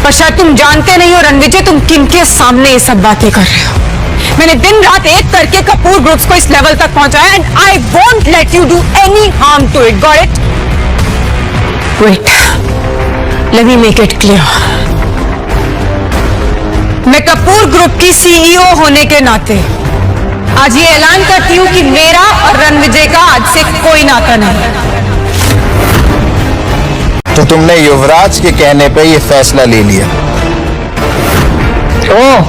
पर शायद तुम जानते नहीं हो रणविजय, तुम किनके सामने ये सब बातें कर रहे हो। मैंने दिन रात एक करके कपूर ग्रुप्स को इस लेवल तक पहुंचाया and I won't let you do any harm to it, got it? Wait, let me make it clear. मैं कपूर ग्रुप की सीईओ होने के नाते आज ये ऐलान करती हूं कि मेरा और रणविजय का आज से कोई नाता नहीं। तो तुमने युवराज के कहने पे ये फैसला ले लिया? ओ,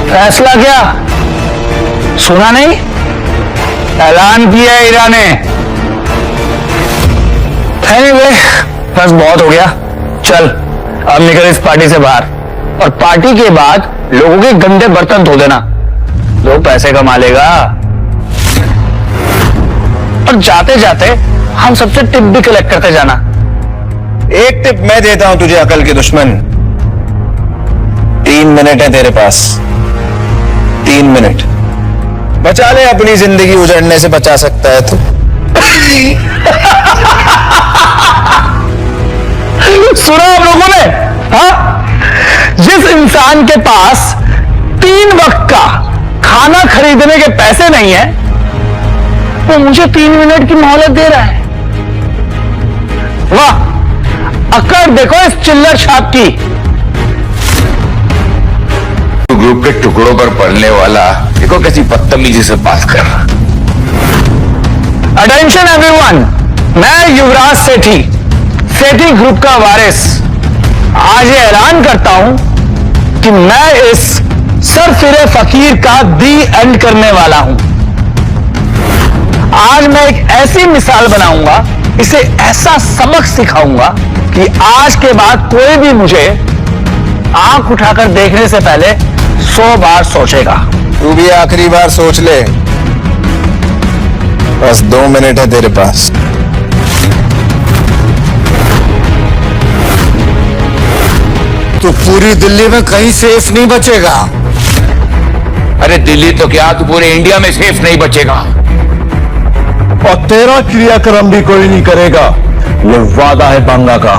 फैसला क्या? सुना नहीं? ऐलान किया है ईरा ने। एनीवे, बस बहुत हो गया, चल अब निकल इस पार्टी से बाहर, और पार्टी के बाद लोगों के गंदे बर्तन धो देना, लोग पैसे कमा लेगा। और जाते जाते हम सबसे टिप भी कलेक्ट करते जाना। एक टिप मैं देता हूं तुझे, अकल के दुश्मन। 3 मिनट है तेरे पास, 3 मिनट बचा ले, अपनी जिंदगी उजड़ने से बचा सकता है तू। सुना आप लोगों ने? हाँ, जिस इंसान के पास 3 वक्त का खाना खरीदने के पैसे नहीं है, वो मुझे 3 मिनट की मोहलत दे रहा है। वाह, अकड़ देखो इस चिल्लर छाप की। ग्रुप के टुकड़ों पर पड़ने वाला देखो कैसी बदतमीजी से बात कर रहा। अटेंशन एवरीवन, मैं युवराज सेठी, सेठी ग्रुप का वारिस, आज ये ऐलान करता हूं कि मैं इस सरफिरे फकीर का दी एंड करने वाला हूं। आज मैं एक ऐसी मिसाल बनाऊंगा, इसे ऐसा सबक सिखाऊंगा कि आज के बाद कोई भी मुझे आंख उठाकर देखने से पहले 100 बार सोचेगा। तू भी आखिरी बार सोच ले, बस 2 मिनट है तेरे पास। तो पूरी दिल्ली में कहीं सेफ नहीं बचेगा। अरे दिल्ली तो क्या, तू पूरे इंडिया में सेफ नहीं बचेगा। और तेरा क्रियाक्रम भी कोई नहीं करेगा, ये वादा है बांगा का।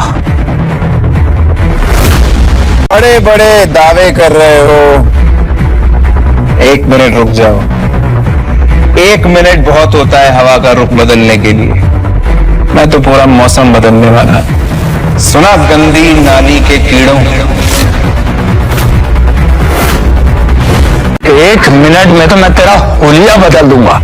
बड़े बड़े दावे कर रहे हो, 1 मिनट रुक जाओ। 1 मिनट बहुत होता है हवा का रुख बदलने के लिए, मैं तो पूरा मौसम बदलने वाला। सुना गंदी नाली के कीड़ों, 1 मिनट में तो मैं तेरा हुलिया बदल दूंगा।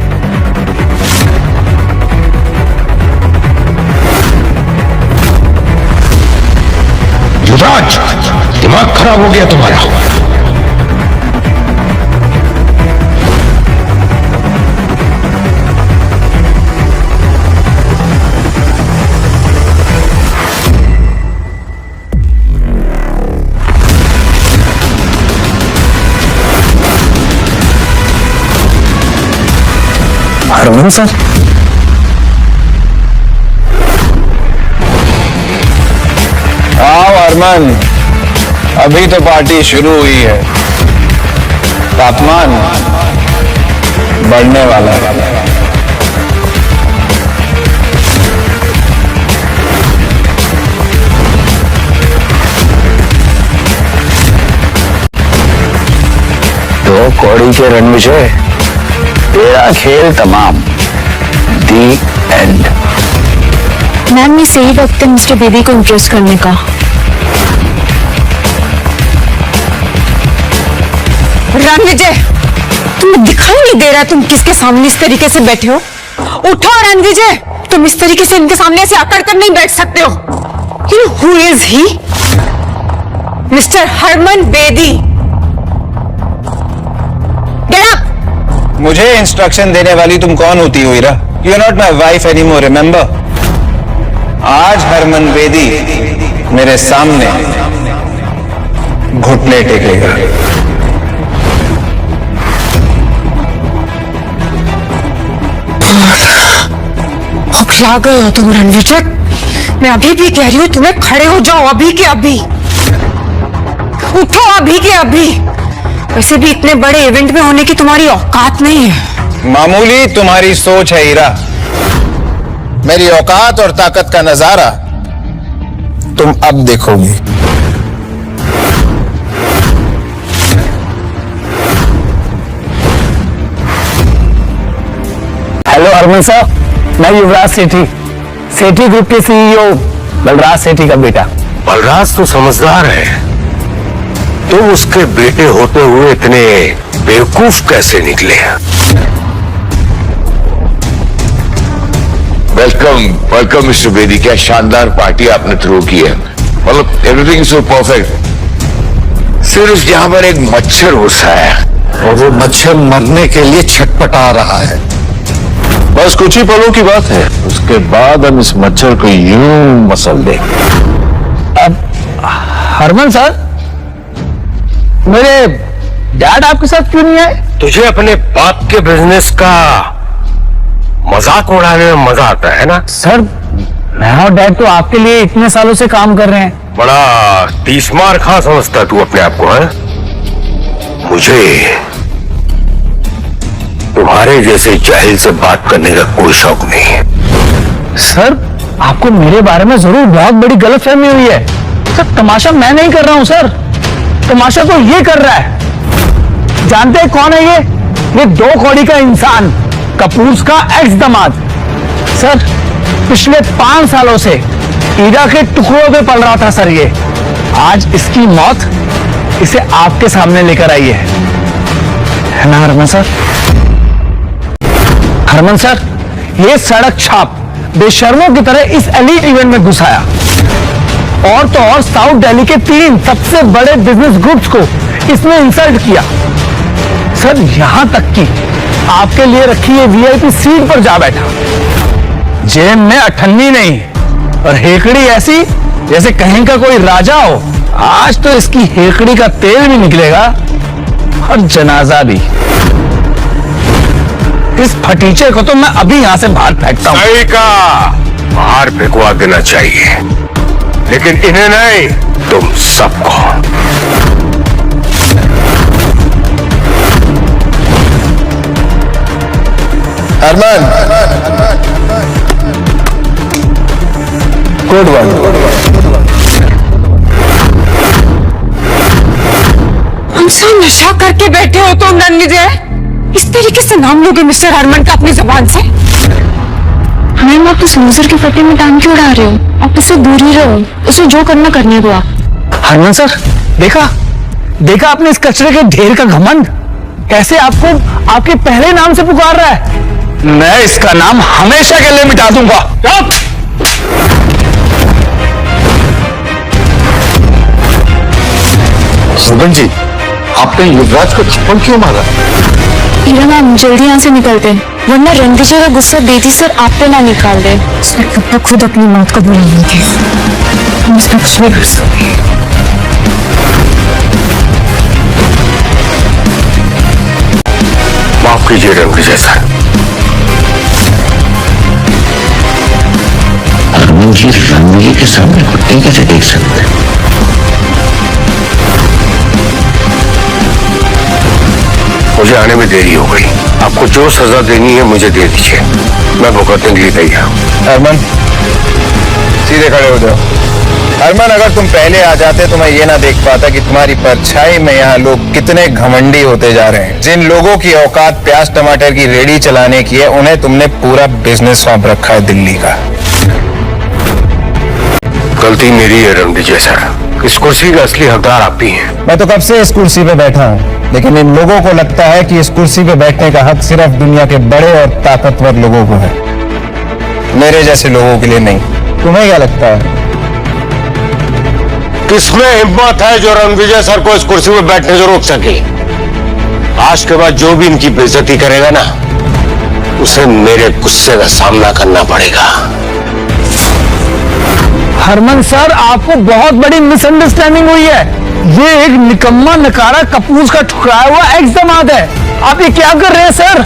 युवराज, दिमाग खराब हो गया तुम्हारा। हरमन सर, आओ हरमन, अभी तो पार्टी शुरू हुई है, तापमान बढ़ने वाला है। दो कौड़ी के रणविजय, तेरा खेल तमाम, दी एंड। मैम, ये सही वक्त है मिस्टर बेदी को इम्प्रेस करने का। रणविजय, तुम्हें दिखाई नहीं दे रहा तुम किसके सामने इस तरीके से बैठे हो? उठो रणविजय, तुम इस तरीके से इनके सामने ऐसे अकड़ कर नहीं बैठ सकते हो। You know who is he? Mister Harman Bedi. Get up! मुझे इंस्ट्रक्शन देने वाली तुम कौन होती हो Heera? You are not my wife any more, remember. आज हरमन बेदी मेरे सामने घुटने टेकेगा। पगला गए हो तुम रणविजय। मैं अभी भी कह रही हूँ तुम्हें खड़े हो जाओ, अभी के अभी उठो, अभी के अभी। वैसे भी इतने बड़े इवेंट में होने की तुम्हारी औकात नहीं है। मामूली तुम्हारी सोच है हीरा, मेरी औकात और ताकत का नजारा तुम अब देखोगी। हेलो अरविंद साहब, मैं युवराज सेठी, सेठी ग्रुप के सीईओ बलराज सेठी का बेटा। बलराज तो समझदार है, तुम उसके बेटे होते हुए इतने बेवकूफ कैसे निकले? वेलकम वेलकम मिस्टर बेदी, क्या शानदार पार्टी आपने थ्रो की है। मतलब एवरीथिंग सो परफेक्ट। सिर्फ यहाँ पर एक मच्छर घुसा है और वो मच्छर मरने के लिए छटपटा रहा है। बस कुछ ही पलों की बात है, उसके बाद हम इस मच्छर को यूं मसल देंगे। अब हरमन सर, मेरे डैड आपके साथ क्यों नहीं आए? तुझे अपने बाप के बिजनेस का मजाक उड़ाने में मजा आता है ना? सर, मैं और डैड तो आपके लिए इतने सालों से काम कर रहे हैं। बड़ा तीसमार खा समझता तू अपने आप को है? मुझे तुम्हारे जैसे जाहिल से बात करने का कोई शौक नहीं है। सर, आपको मेरे बारे में जरूर बहुत बड़ी गलतफहमी हुई है। सर, तमाशा मैं नहीं कर रहा हूं सर, तमाशा तो ये कर रहा है। जानते हैं कौन है ये 2 कौड़ी का इंसान, कपूर का एक्स दामाद। सर, पिछले 5 सालों से ईरा के टुकड़ों पे पल रहा था सर ये। आज इसकी मौत इसे आपके सामने लेकर आई है ना हरमन सर? हरमन सर, ये सड़क छाप बेशर्मों की तरह इस एलीट इवेंट में घुसाया, और तो और साउथ दिल्ली के 3 सबसे बड़े बिजनेस ग्रुप्स को इसने इंसल्ट किया। सर, यहां तक कि आपके लिए रखी ये वीआईपी सीट पर जा बैठा। जेब में अठन्नी नहीं और हेकड़ी ऐसी जैसे कहीं का कोई राजा हो। आज तो इसकी हेकड़ी का तेल भी निकलेगा और जनाजा भी। इस फटीचे को तो मैं अभी यहां से बाहर फेंकता हूं। सही का बाहर फेंकवा देना चाहिए, लेकिन इन्हें नहीं, तुम सबको। Harman, good one. हमसे नशा करके बैठे हो तुम रणविजय? इस तरीके से नाम लोगे मिस्टर हरमन का अपनी जुबान से? हमें आप तो समुद्र के फटे में टांग क्यों उड़ा रहे हो? आप इससे दूर ही रहो, उसे जो करना करने दो आप। हरमन सर, देखा आपने इस कचरे के ढेर का घमंड, कैसे आपको आपके पहले नाम से पुकार रहा है। मैं इसका नाम हमेशा के लिए मिटा दूंगा। सुगन जी, आपने युवराज को थप्पड़ क्यों मारा? हीरा मैम, जल्दी यहाँ से निकलते हैं, वरना रणविजय का गुस्सा बेदी सर आप पे ना निकाल दे। सर, कब तक खुद अपनी मौत को बुलाएंगे? हम इसमें कुछ नहीं कर सकते। माफ कीजिए रणविजय सर। हरमन जी रणविजय के सामने कुत्ते कैसे देख सकते हैं? मुझे आने में देरी हो गई, आपको जो सजा देनी है मुझे दे दीजिए, मैं भुगतने के लिए तैयार हूं। हरमन, सीधे खड़े हो जाओ। हरमन, अगर तुम पहले आ जाते तो मैं ये ना देख पाता कि तुम्हारी परछाई में यहाँ लोग कितने घमंडी होते जा रहे हैं। जिन लोगों की औकात प्याज टमाटर की रेडी चलाने की है, उन्हें तुमने पूरा बिजनेस सौंप रखा है दिल्ली का। गलती मेरी है रणविजय सर, इस कुर्सी का असली हकदार आप ही हैं। मैं तो कब से इस कुर्सी पे बैठा हूँ, लेकिन इन लोगों को लगता है कि इस कुर्सी पे बैठने का हक सिर्फ दुनिया के बड़े और ताकतवर लोगों को है, मेरे जैसे लोगों के लिए नहीं। तुम्हें क्या लगता है? किसमें हिम्मत है जो रणविजय सर को इस कुर्सी में बैठने से रोक सके? आज के बाद जो भी इनकी बेइज्जती करेगा ना, उसे मेरे गुस्से का सामना करना पड़ेगा। हरमन सर, आपको बहुत बड़ी मिसअंडरस्टैंडिंग हुई है। ये एक निकम्मा नकारा कपूर का ठुकराया हुआ एक्स दामाद है। आप ये क्या कर रहे हैं सर?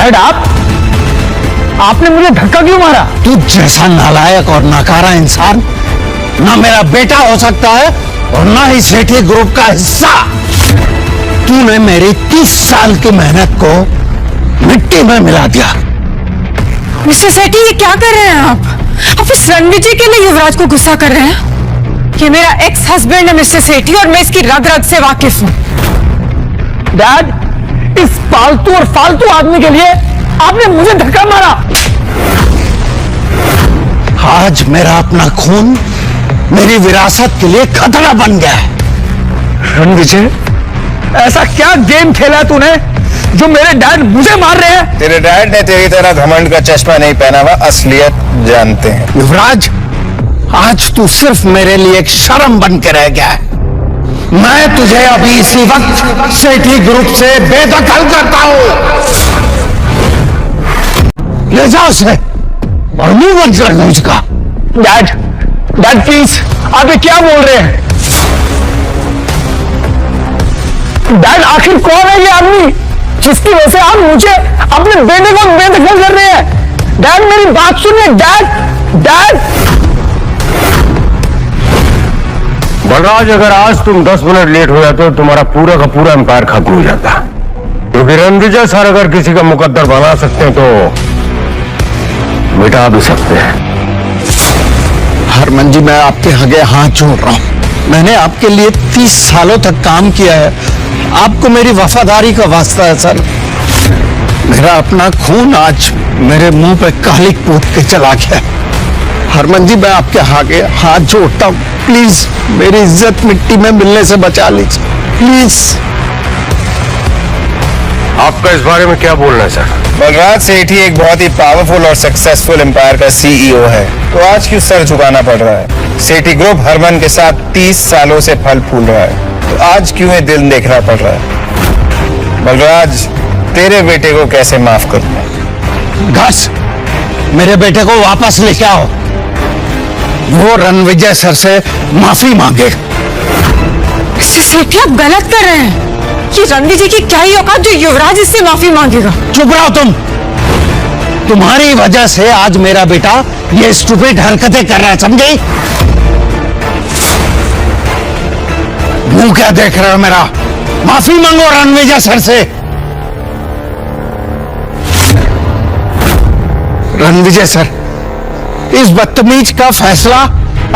डैड आपने मुझे धक्का क्यों मारा? तू जैसा नालायक और नकारा इंसान ना मेरा बेटा हो सकता है और ना ही सेठी ग्रुप का हिस्सा। तूने मेरी 30 साल की मेहनत को मिट्टी में मिला दिया। मिस्टर सेठी, ये क्या कर रहे हैं आप इस रणविजय के लिए युवराज को गुस्सा कर रहे हैं? ये मेरा एक्स हस्बैंड है मिस्टर सेठी, और मैं इसकी रग रग से वाकिफ हूं। डैड, इस पालतू और फालतू आदमी के लिए आपने मुझे धक्का मारा। आज मेरा अपना खून मेरी विरासत के लिए खतरा बन गया है। रणविजय, ऐसा क्या गेम खेला तूने जो मेरे डैड मुझे मार रहे हैं? तेरे डैड ने तेरी तरह घमंड का चश्मा नहीं पहना हुआ, असलियत जानते हैं। युवराज, आज तू सिर्फ मेरे लिए एक शर्म बन के रह गया है। मैं तुझे अभी इसी वक्त सेठी ग्रुप से बेदखल करता हूं। ले जाओ उसे और मुंह बंद कर दो उसका। डैड प्लीज, आप ये क्या बोल रहे हैं? डैड, आखिर कौन है ये आदमी जिसकी वजह से आप मुझे अपने बेटे को बेदखल कर रहे हैं? डैड, मेरी बात सुनिए। डैड बलराज, अगर आज तुम 10 मिनट लेट हो जाते तो तुम्हारा पूरा का पूरा एम्पायर खत्म हो जाता। क्योंकि रणविजय सर अगर किसी का मुकद्दर बना सकते हैं तो मिटा भी सकते हैं। हरमन जी, मैं आपके आगे हाथ जोड़ रहा हूं। मैंने आपके लिए 30 सालों तक काम किया है। आपको मेरी वफादारी का वास्ता है सर। मेरा अपना खून आज मेरे मुंह पे कालिक पोत के चला गया। हरमन जी, मैं आपके आगे हाथ जोड़ता हूं, प्लीज मेरी इज्जत मिट्टी में मिलने से बचा लीजिए, प्लीज। आपका इस बारे में क्या बोलना है सर? बलराज सेठी एक बहुत ही पावरफुल और सक्सेसफुल एम्पायर का सीईओ है, तो आज क्यों सर झुकाना पड़ रहा है? सेठी ग्रुप हरमन के साथ 30 सालों से फल फूल रहा है, तो आज क्यों ये दिल देखना पड़ रहा है? बलराज, तेरे बेटे को कैसे माफ करूं? घस, मेरे बेटे को वापस लेके आओ। वो रणविजय सर से माफी मांगे। मिस्टर सेठी, आप गलत कर रहे हैं। ये रणविजय की क्या ही औकात जो युवराज इससे माफी मांगेगा? चुप रहो तुम। तुम्हारी वजह से आज मेरा बेटा ये स्टूपिड हरकतें कर रहा है, समझे? मुंह क्या देख रहे हो मेरा? माफी मांगो रणविजय सर से। रणविजय सर, इस बदतमीज का फैसला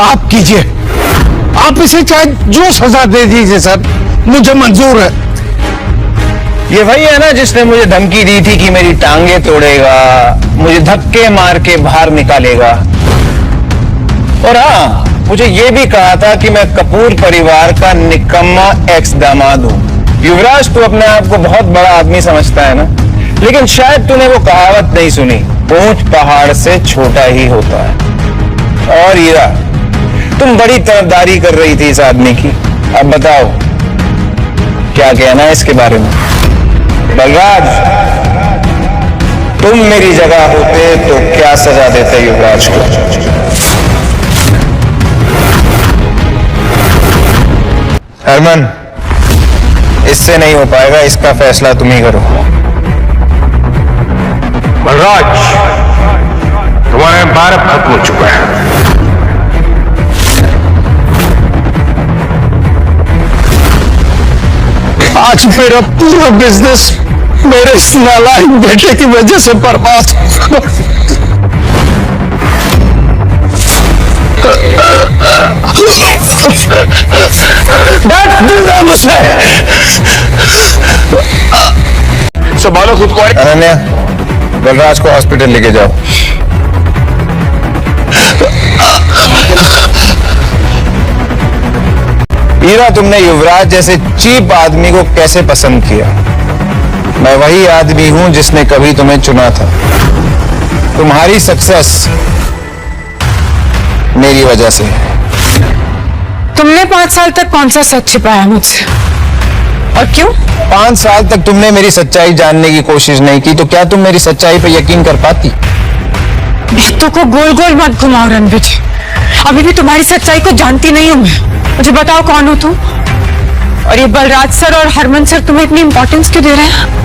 आप कीजिए। आप इसे चाहे जो सजा दे दीजिए सर, मुझे मंजूर है। ये वही है ना जिसने मुझे धमकी दी थी कि मेरी टांगे तोड़ेगा, मुझे धक्के मार के बाहर निकालेगा, और हाँ, मुझे ये भी कहा था कि मैं कपूर परिवार का निकम्मा एक्स दामाद हूं। युवराज, तू अपने आप को बहुत बड़ा आदमी समझता है ना, लेकिन शायद तूने वो कहावत नहीं सुनी, ऊंच पहाड़ से छोटा ही होता है। और हीरा, तुम बड़ी तरफदारी कर रही थी इस आदमी की। अब बताओ क्या कहना है इसके बारे में? बलराज, तुम मेरी जगह होते तो क्या सजा देते युवराज को? हरमन, इससे नहीं हो पाएगा, इसका फैसला तुम ही करो। बलराज, तुम्हारा एम्पायर अब खत्म हो चुका है। आज मेरा पूरा बिजनेस मेरे इस नालायक बेटे की वजह से बर्बाद हो संभालो खुद को। अनन्या, बलराज को हॉस्पिटल लेके जाओ। हीरा, तुमने युवराज जैसे चीप आदमी को कैसे पसंद किया? मैं वही आदमी हूं जिसने कभी तुम्हें चुना था। तुम्हारी सक्सेस मेरी वजह से। तुमने 5 साल तक कौन सा सच छिपाया मुझसे, और क्यों? 5 साल तक तुमने मेरी सच्चाई जानने की कोशिश नहीं की, तो क्या तुम मेरी सच्चाई पे यकीन कर पाती? बातों को गोल गोल मत घुमाओ रणविजय, अभी भी तुम्हारी सच्चाई को जानती नहीं हूं मैं। मुझे बताओ कौन हो तुम, और ये बलराज सर और हरमन सर तुम्हें इतनी इंपॉर्टेंस क्यों दे रहे हैं?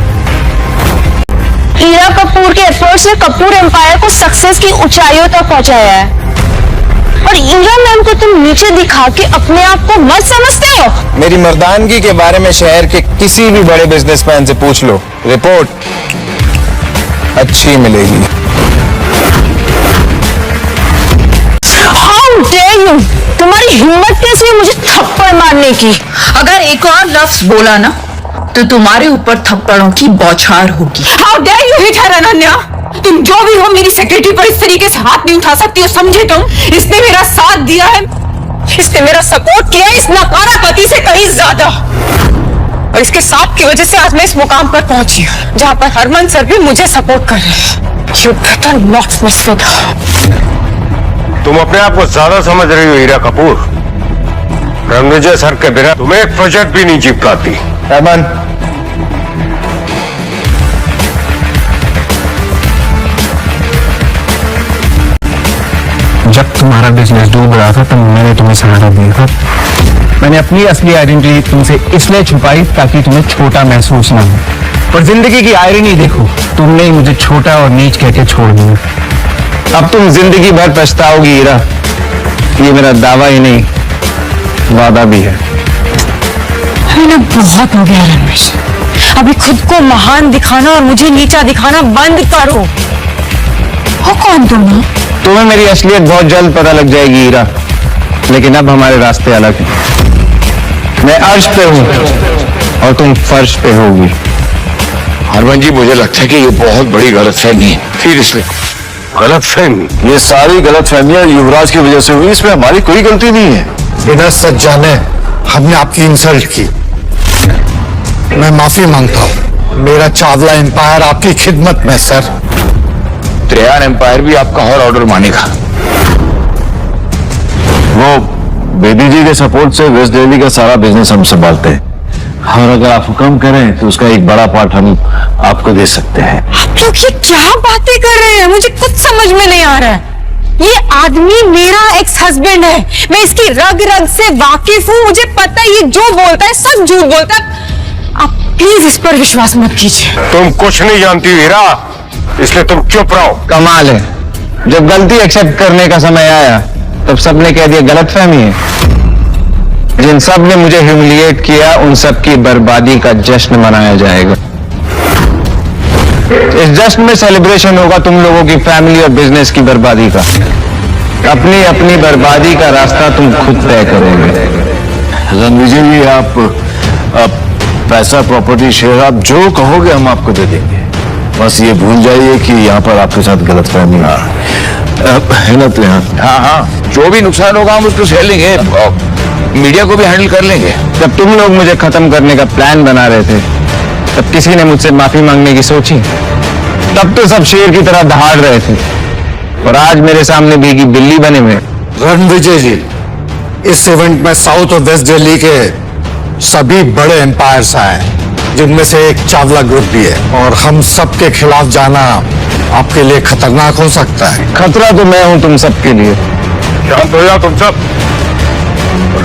हीरा कपूर के एफर्ट्स ने कपूर एम्पायर को सक्सेस की ऊंचाइयों तक पहुंचाया है, और ईरा मैम को तुम नीचे दिखा के अपने आप को मत समझते हो। मेरी मर्दानगी के बारे में शहर के किसी भी बड़े बिजनेसमैन से पूछ लो, रिपोर्ट अच्छी मिलेगी। How dare you! तुम्हारी हिम्मत कैसी है मुझे थप्पड़ मारने की? अगर एक और लफ्ज बोला ना तो तुम्हारे ऊपर थप्पड़ों की बौछार होगी। How dare you hit her, Ananya? तुम जो भी हो मेरी सेक्रेटरी पर इस तरीके से हाथ नहीं उठा सकती हो, समझे तुम? इसने मेरा साथ दिया है, इसने मेरा सपोर्ट किया है इस नकारा पति से कहीं ज्यादा, और इसके साथ की वजह से आज मैं इस मुकाम पर पहुंची हूँ जहाँ पर हरमन सर भी मुझे सपोर्ट कर रहे हैं। You better not mess with her. तुम अपने आप को ज्यादा समझ रही हो हीरा कपूर। रणविजय सर के बिना तुम्हें एक प्रोजेक्ट भी नहीं जीत पाती। हरमन, जब तुम्हारा बिजनेस डूब रहा था तब मैंने तुम्हें सहारा दिया था। मैंने अपनी असली आइडेंटिटी तुमसे इसलिए छुपाई ताकि तुम्हें छोटा महसूस ना हो, पर जिंदगी की आयरनी देखो, तुमने ही मुझे छोटा और नीच कह के छोड़ दिया। अब तुम जिंदगी भर पछताओगी हीरा, ये मेरा दावा ही नहीं वादा भी है। मैंने बहुत हो गया रमेश, अभी खुद को महान दिखाना और मुझे नीचा दिखाना बंद करो। हो कौन तुम? तुम्हें मेरी असलियत बहुत जल्द पता लग जाएगी हीरा, लेकिन अब हमारे रास्ते अलग हैं। मैं अर्श पे हूँ और तुम फर्श पे होगी। हरमन जी, मुझे लगता है कि ये बहुत बड़ी गलतफहमी है। फिर इसलिए गलतफहमी? ये सारी गलतफहमियां युवराज की वजह से हुई, इसमें हमारी कोई गलती नहीं है। बिना सच जाने हमने आपकी इंसल्ट की, मैं माफी मांगता हूँ। मेरा चावला एम्पायर आपकी खिदमत में सर। त्रेयान एम्पायर भी आपका हर ऑर्डर मानेगा। वो बेदी जी के सपोर्ट से वेस्ट दिल्ली का सारा बिजनेस हम संभालते हैं, और अगर आप हुक्म करें तो उसका एक बड़ा पार्ट हम आपको दे सकते हैं। आप लोग ये क्या बातें कर रहे हैं? मुझे कुछ समझ में नहीं आ रहा है। ये आदमी मेरा एक्स हस्बैंड है, मैं इसकी रग रग से वाकिफ हूँ, मुझे पता है ये जो बोलता है सब झूठ बोलता है। आप प्लीज इस पर विश्वास मत कीजिए। तुम कुछ नहीं जानती हीरा, इसलिए तुम चुप रहो। कमाल है, जब गलती एक्सेप्ट करने का समय आया तब सबने कह दिया गलतफहमी है। जिन सब ने मुझे ह्यूमिलिएट किया उन सब की बर्बादी का जश्न मनाया जाएगा। इस जश्न में सेलिब्रेशन होगा तुम लोगों की फैमिली और बिजनेस की बर्बादी का। अपनी अपनी बर्बादी का रास्ता तुम खुद तय करोगे। रणविजय जी, आप पैसा, प्रॉपर्टी, शेयर, आप जो कहोगे हम आपको दे देंगे। बस ये भूल जाइए कि यहाँ पर आपके साथ गलतफहमी है ना त्रेहान? हाँ हाँ, जो भी नुकसान होगा हम उसको सह लेंगे, मीडिया को भी हैंडल कर लेंगे। जब तुम लोग मुझे खत्म करने का प्लान बना रहे थे तब किसी ने मुझसे माफी मांगने की सोची? तब तो सब शेर की तरह दहाड़ रहे थे, और आज मेरे सामने भीगी बिल्ली बने हुए। रणविजय जी, इस इवेंट में साउथ और वेस्ट दिल्ली के सभी बड़े एम्पायर्स आए, जिनमें से एक चावला ग्रुप भी है, और हम सब के खिलाफ जाना आपके लिए खतरनाक हो सकता है। खतरा तो मैं हूं तुम सबके लिए। शांत हो जाओ तुम सब,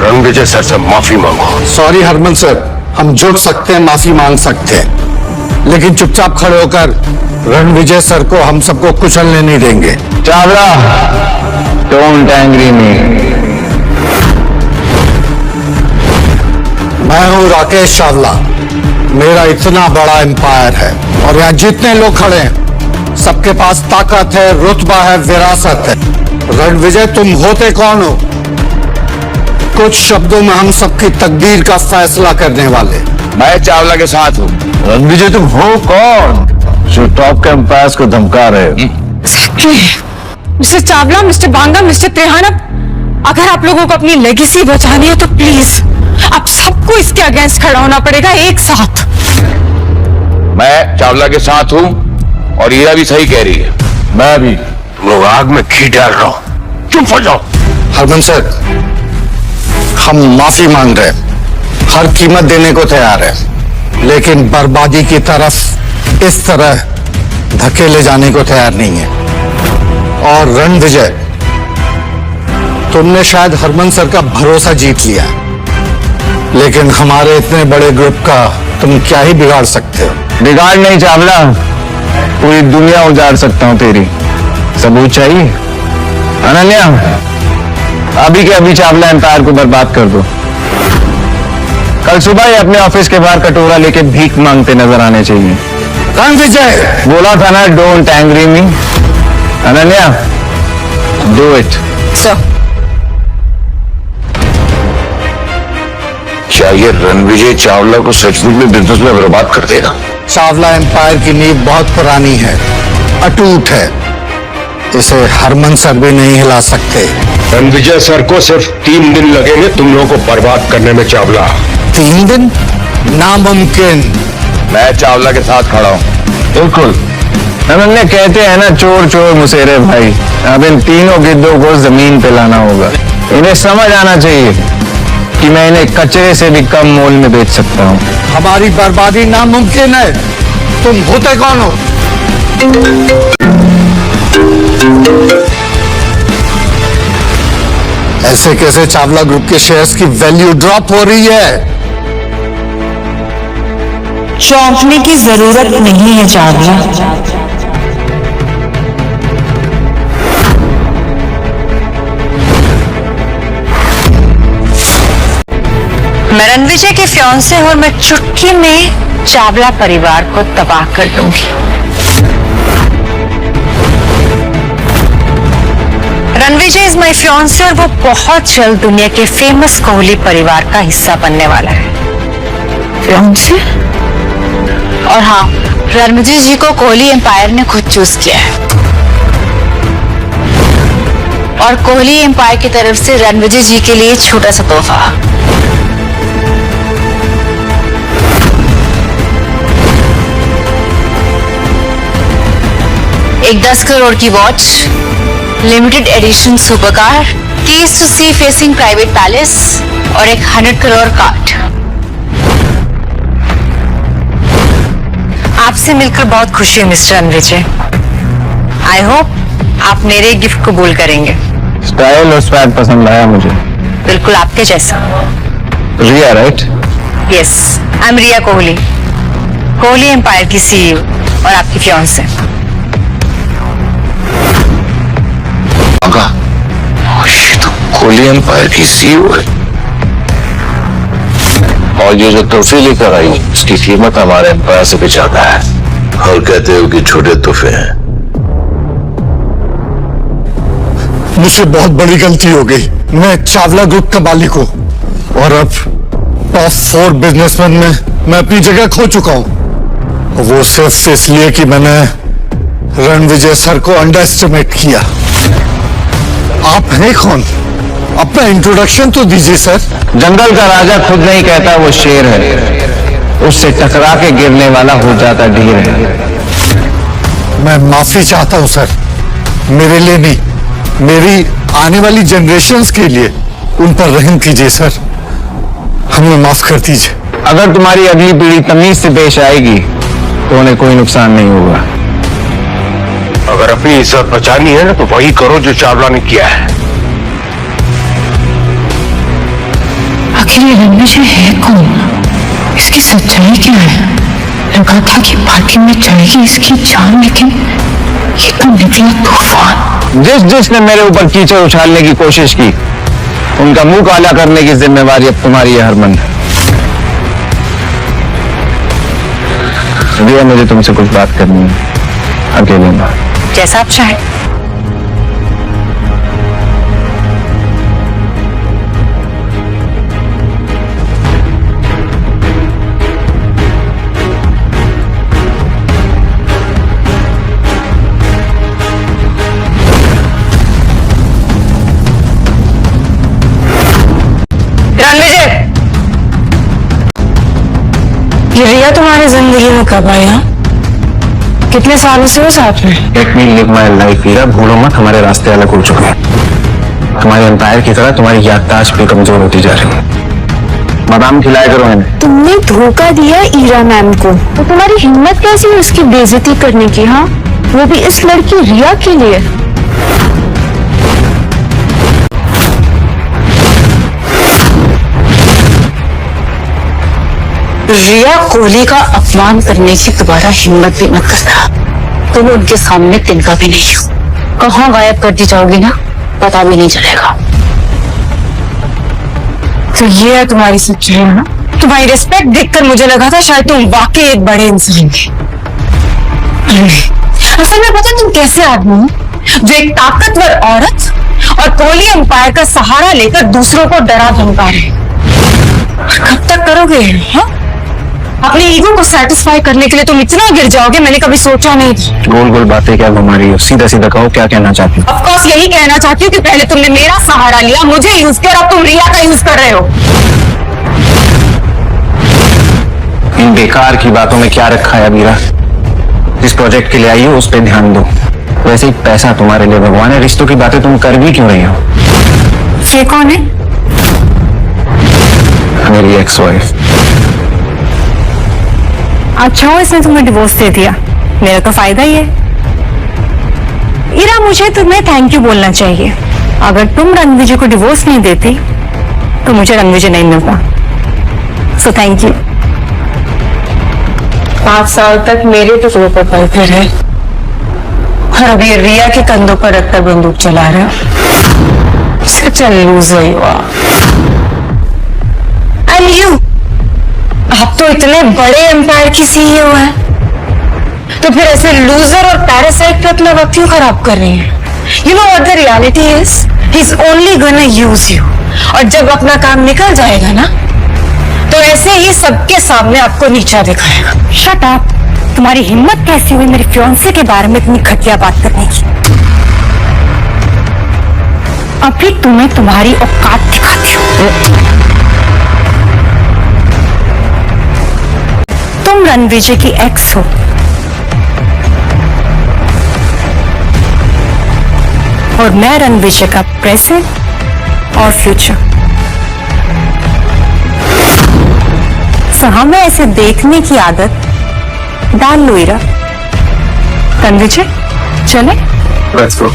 रणविजय सर से माफी मांगो। सॉरी हरमन सर, हम झुक सकते हैं, माफी मांग सकते हैं, लेकिन चुपचाप खड़े होकर रणविजय सर को हम सबको कुचलने नहीं देंगे। चावला, डोंट एंग्री मी। मैं हूं राकेश चावला, मेरा इतना बड़ा एम्पायर है, और यहाँ जितने लोग खड़े हैं सबके पास ताकत है, रुतबा है, विरासत है। रणविजय, तुम होते कौन हो? कुछ शब्दों में हम सबकी तकदीर का फैसला करने वाले। मैं चावला के साथ हूँ। रणविजय, तुम हो कौन जो टॉप के एम्पायर्स को धमका रहे हो? Mister Chawla, mister Banga, mister Trehan, अगर आप लोगों को अपनी लेगेसी बचानी है तो प्लीज आप सबको इसके अगेंस्ट खड़ा होना पड़ेगा एक साथ। मैं चावला के साथ हूँ और हीरा भी सही कह रही है। मैं भी। तुम लोग आग में घी डाल रहा हूं, चुप हो जाओ। हरमन सर, हम माफी मांग रहे हैं, हर कीमत देने को तैयार है, लेकिन बर्बादी की तरफ इस तरह धकेले जाने को तैयार नहीं है। और रणविजय, तुमने शायद हरमन सर का भरोसा जीत लिया, लेकिन हमारे इतने बड़े ग्रुप का तुम क्या ही बिगाड़ सकते हो? बिगाड़ नहीं चावला, पूरी दुनिया उजाड़ सकता हूं तेरी। सबूत चाहिए? अनन्या, अभी के अभी चावला एम्पायर को बर्बाद कर दो। कल सुबह ही अपने ऑफिस के बाहर कटोरा लेके भीख मांगते नजर आने चाहिए। रणविजय, बोला था ना, don't angry me. Ananya, do it. क्या ये रणविजय चावला को सचमुच में बिजनेस में बर्बाद कर देगा? चावला एम्पायर की नींव बहुत पुरानी है, अटूट है। इसे हरमन सर भी नहीं हिला सकते। रणविजय सर को सिर्फ 3 दिन लगेंगे तुम लोगों को बर्बाद करने में चावला। 3 दिन? नामुमकिन। मैं चावला के साथ खड़ा हूं। बिल्कुल। अनन्या, कहते हैं ना, चोर चोर मुसेरे भाई। अब इन तीनों गिद्धों को जमीन पे लाना होगा। इन्हें समझ आना चाहिए कि मैं इन्हें कचरे से भी कम मोल में बेच सकता हूँ। हमारी बर्बादी नामुमकिन है। तुम होते कौन हो? ऐसे कैसे चावला ग्रुप के शेयर्स की वैल्यू ड्रॉप हो रही है? चौंकने की जरूरत नहीं है चावला। मैं रणविजय के फियांसे और मैं चुटकी में चावला परिवार को तबाह कर दूंगी। रणविजय इज माय फियांसे और वो बहुत जल्द दुनिया के फेमस कोहली परिवार का हिस्सा बनने वाला है। फियांसे? और हाँ, रणविजय जी को कोहली एम्पायर ने खुद चूज किया है और कोहली एम्पायर की तरफ से रणविजय जी के लिए छोटा सा तोहफा। एक 10 करोड़ की watch, limited edition super car, keys to sea facing private palace और एक 100 करोड़ कार्ड। आपसे मिलकर बहुत खुशी है मिस्टर रणविजय। आई होप आप मेरे गिफ्ट कबूल करेंगे। स्टाइल और स्वैग पसंद आया मुझे। बिल्कुल आपके जैसा। Riya, right? Yes, I am Riya Kohli, Kohli empire की सीईओ और आपकी फियांसे। ये तो कोहली एम्पायर की सीईओ है। और ये जो तोहफे लेकर आई, इसकी कीमत हमारे एम्पायर से भी ज्यादा है। और कहते हो कि छोटे तोहफे हैं। मुझसे बहुत बड़ी गलती हो गई। मैं चावला ग्रुप का मालिक हूं और अब टॉप 4 बिजनेसमैन में मैं अपनी जगह खो चुका हूं। वो सिर्फ इसलिए कि मैंने रणविजय सर को अंडर एस्टिमेट किया। आप हैं कौन? अपना इंट्रोडक्शन तो दीजिए सर। जंगल का राजा खुद नहीं कहता वो शेर है, उससे टकरा के गिरने वाला हो जाता ढेर है। मैं माफी चाहता हूं सर, मेरे लिए नहीं, मेरी आने वाली जनरेशन्स के लिए। उन पर रहम कीजिए सर, हमें माफ कर दीजिए। अगर तुम्हारी अगली पीढ़ी तमीज से पेश आएगी तो उन्हें कोई नुकसान नहीं होगा। अगर अपनी इज्जत बचानी है ना तो वही करो जो चावला ने किया है। आखिर ये रणविजय है कौन? इसकी सच्चाई क्या है? लगा था कि पार्टी में जाएगी इसकी जान, लेकिन ये तो निकला तूफान। जिसने मेरे ऊपर कीचड़ उछालने की कोशिश की, उनका मुंह काला करने की जिम्मेवारी अब तुम्हारी है हरमन। रिया, मुझे तुमसे कुछ बात करनी है, अकेले में। जैसा आप चाहें। रणविजय, ये रिया तुम्हारी जिंदगी में कब आया? कितने सालों से हो साथ में? Let me live my life. Heera, भूलो मत, हमारे रास्ते अलग हो चुके हैं। तुम्हारे एम्पायर की तरह तुम्हारी याददाश्त भी कमजोर होती जा रही है। बादाम खिलाया करो इन्हें। तुमने धोखा दिया ईरा मैम को, तो तुम्हारी हिम्मत कैसी है उसकी बेइज्जती करने की? हाँ, वो भी इस लड़की रिया के लिए। रिया कोहली का अपमान करने की दोबारा हिम्मत भी मत करना। तुम उनके सामने तिनका भी नहीं हो। कहाँ गायब कर दी जाओगी ना, पता भी नहीं चलेगा। तो ये है तुम्हारी सच्चाई है ना? तुम्हारी रिस्पेक्ट देखकर मुझे लगा था शायद तुम वाकई एक बड़े इंसान थे। असल में पता तुम कैसे आदमी हो जो एक ताकतवर औरत और कोहली अंपायर का सहारा लेकर दूसरों को डरा धमका रहे। कब तक करोगे? हाँ? अपनी ईगो को सेटिस्फाई करने के लिए तुम इतना गिर जाओगे, मैंने कभी सोचा नहीं था। गोल गोल बातें क्या घुमा रही हो? सीधा सीधा कहो, क्या कहना चाहती हो? ऑफ कोर्स यही कहना चाहती हूँ कि पहले तुमने मेरा सहारा लिया, मुझे यूज किया, और अब तुम रिया का यूज कर रहे हो। इन बेकार की बातों में क्या रखा है अबीरा? जिस प्रोजेक्ट के लिए आई हो उस पर ध्यान दो। वैसे ही पैसा तुम्हारे लिए भगवान है, रिश्तों की बातें तुम कर भी क्यों रही हो? ये कौन है? मेरी एक्स वाइफ। अच्छा हो इसने तुम्हें डिवोर्स दे दिया, मेरा तो फायदा ही है। इरा, मुझे तुम्हें थैंक यू बोलना चाहिए। अगर तुम रणविजय को डिवोर्स नहीं देती तो मुझे रणविजय नहीं मिलता। So thank you. 5 साल तक मेरे टुकड़ों पर पलते रहे और अभी रिया के कंधों पर रखकर बंदूक चला रहे हो। Such loser you are. And you, आप तो इतने बड़े एम्पायर की सीईओ हैं, तो फिर ऐसे लूजर और पैरासाइट पे अपना वक्त क्यों खराब कर रही हैं? You know what the reality is, he is only gonna use you, और जब अपना काम निकल जाएगा ना तो ऐसे ही सबके सामने आपको नीचा दिखाएगा। Shut up. तुम्हारी हिम्मत कैसी हुई मेरे फियांसे के बारे में इतनी घटिया बात करने की? अभी तुम्हें तुम्हारी औकात दिखाती हूँ। तुम रणविजय की एक्स हो और मैं रणविजय का प्रेजेंट और फ्यूचर। तो हमें ऐसे देखने की आदत डाल लो इरा। रणविजय चले? Let's go.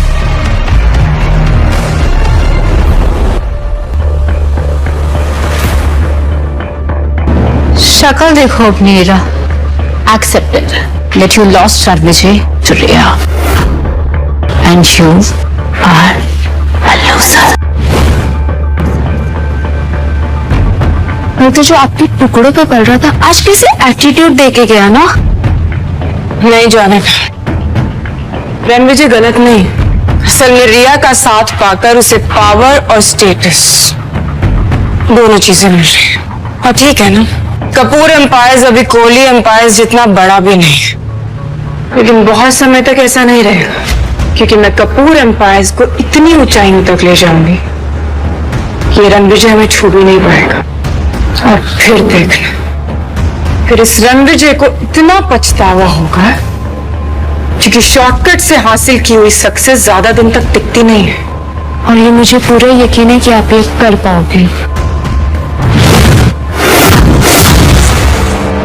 शक्ल देखो अपनी इरा। Accepted that you lost Ranvijay to Riya and you are a loser. तो जो आपके टुकड़ों पे पड़ रहा था, आज कैसे एटीट्यूड देके गया ना? नहीं जाने का। रणविजय गलत नहीं, असल में रिया का साथ पाकर उसे पावर और स्टेटस दोनों चीजें मिल रही है। और ठीक है ना, कपूर एम्पायर्स अभी कोहली एम्पायर्स जितना बड़ा भी नहीं, लेकिन बहुत समय तक ऐसा नहीं रहेगा, क्योंकि मैं कपूर एम्पायर्स को इतनी ऊंचाइयों तक ले जाऊंगी कि ये रणविजय हमें छू भी नहीं पाएगा। और फिर देखना, फिर इस रणविजय को इतना पछतावा होगा, क्योंकि शॉर्टकट से हासिल की हुई सक्सेस ज्यादा दिन तक टिकती नहीं है। और ये मुझे पूरा यकीन है कि आप ये कर पाओगे।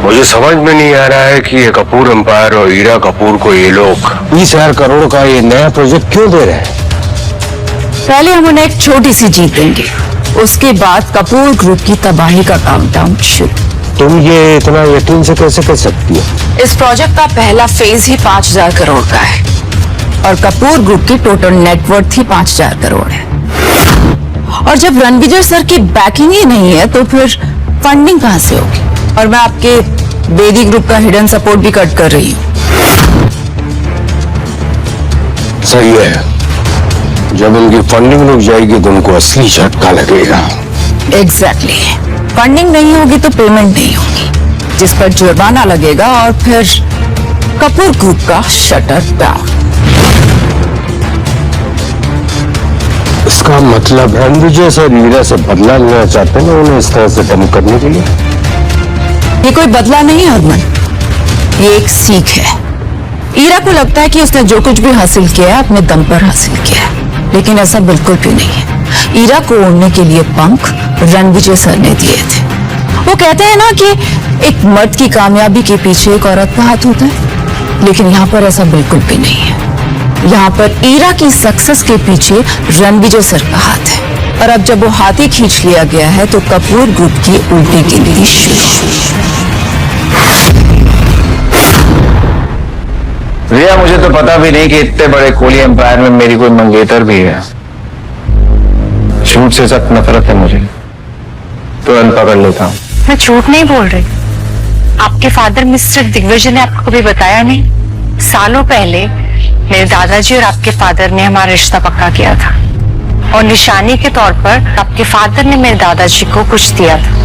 मुझे समझ में नहीं आ रहा है कि ये कपूर एम्पायर और हीरा कपूर को ये लोग 20,000 करोड़ का ये नया प्रोजेक्ट क्यों दे रहे हैं? पहले हम उन्हें एक छोटी सी जीत देंगे, उसके बाद कपूर ग्रुप की तबाही का काउंटडाउन शुरू। तुम ये इतना यकीन से कैसे कर सकती हो? इस प्रोजेक्ट का पहला फेज ही 5,000 करोड़ का है और कपूर ग्रुप की टोटल नेटवर्थ ही 5,000 करोड़ है। और जब रणविजय सर की बैकिंग ही नहीं है तो फिर फंडिंग कहां से होगी? और मैं आपके बेदी ग्रुप का हिडन सपोर्ट भी कट कर रही हूँ। सही है, जब उनकी फंडिंग रुक जाएगी तो उनको असली झटका लगेगा। एग्जैक्टली। फंडिंग नहीं होगी तो पेमेंट नहीं होगी, जिस पर जुर्माना लगेगा और फिर कपूर ग्रुप का शटर डाउन। इसका मतलब रणविजय सर हीरा से बदला लेना चाहते हैं, उन्हें इस तरह से डम करने के लिए। ये कोई बदला नहीं है हरमन, ये एक सीख है। ईरा को लगता है कि उसने जो कुछ भी हासिल किया है अपने दम पर हासिल किया है, लेकिन ऐसा बिल्कुल भी नहीं है। ईरा को उड़ने के लिए पंख रणविजय सर ने दिए थे। वो कहते हैं ना कि एक मर्द की कामयाबी के पीछे एक औरत का हाथ होता है, लेकिन यहाँ पर ऐसा बिल्कुल भी नहीं है। यहाँ पर ईरा की सक्सेस के पीछे रणविजय सर का हाथ है, और अब जब वो हाथी खींच लिया गया है तो कपूर ग्रुप की उल्टी गिनती शुरू। रिया, मुझे तो पता भी नहीं कि इतने बड़े कोहली एम्पायर में मेरी कोई मंगेतर भी है। झूठ से सख्त नफरत है मुझे, तुरंत पकड़ लेता हूँ। मैं झूठ नहीं बोल रही। आपके फादर मिस्टर दिग्विजय ने आपको कभी बताया नहीं? सालों पहले मेरे दादाजी और आपके फादर ने हमारा रिश्ता पक्का किया था और निशानी के तौर पर आपके फादर ने मेरे दादाजी को कुछ दिया था।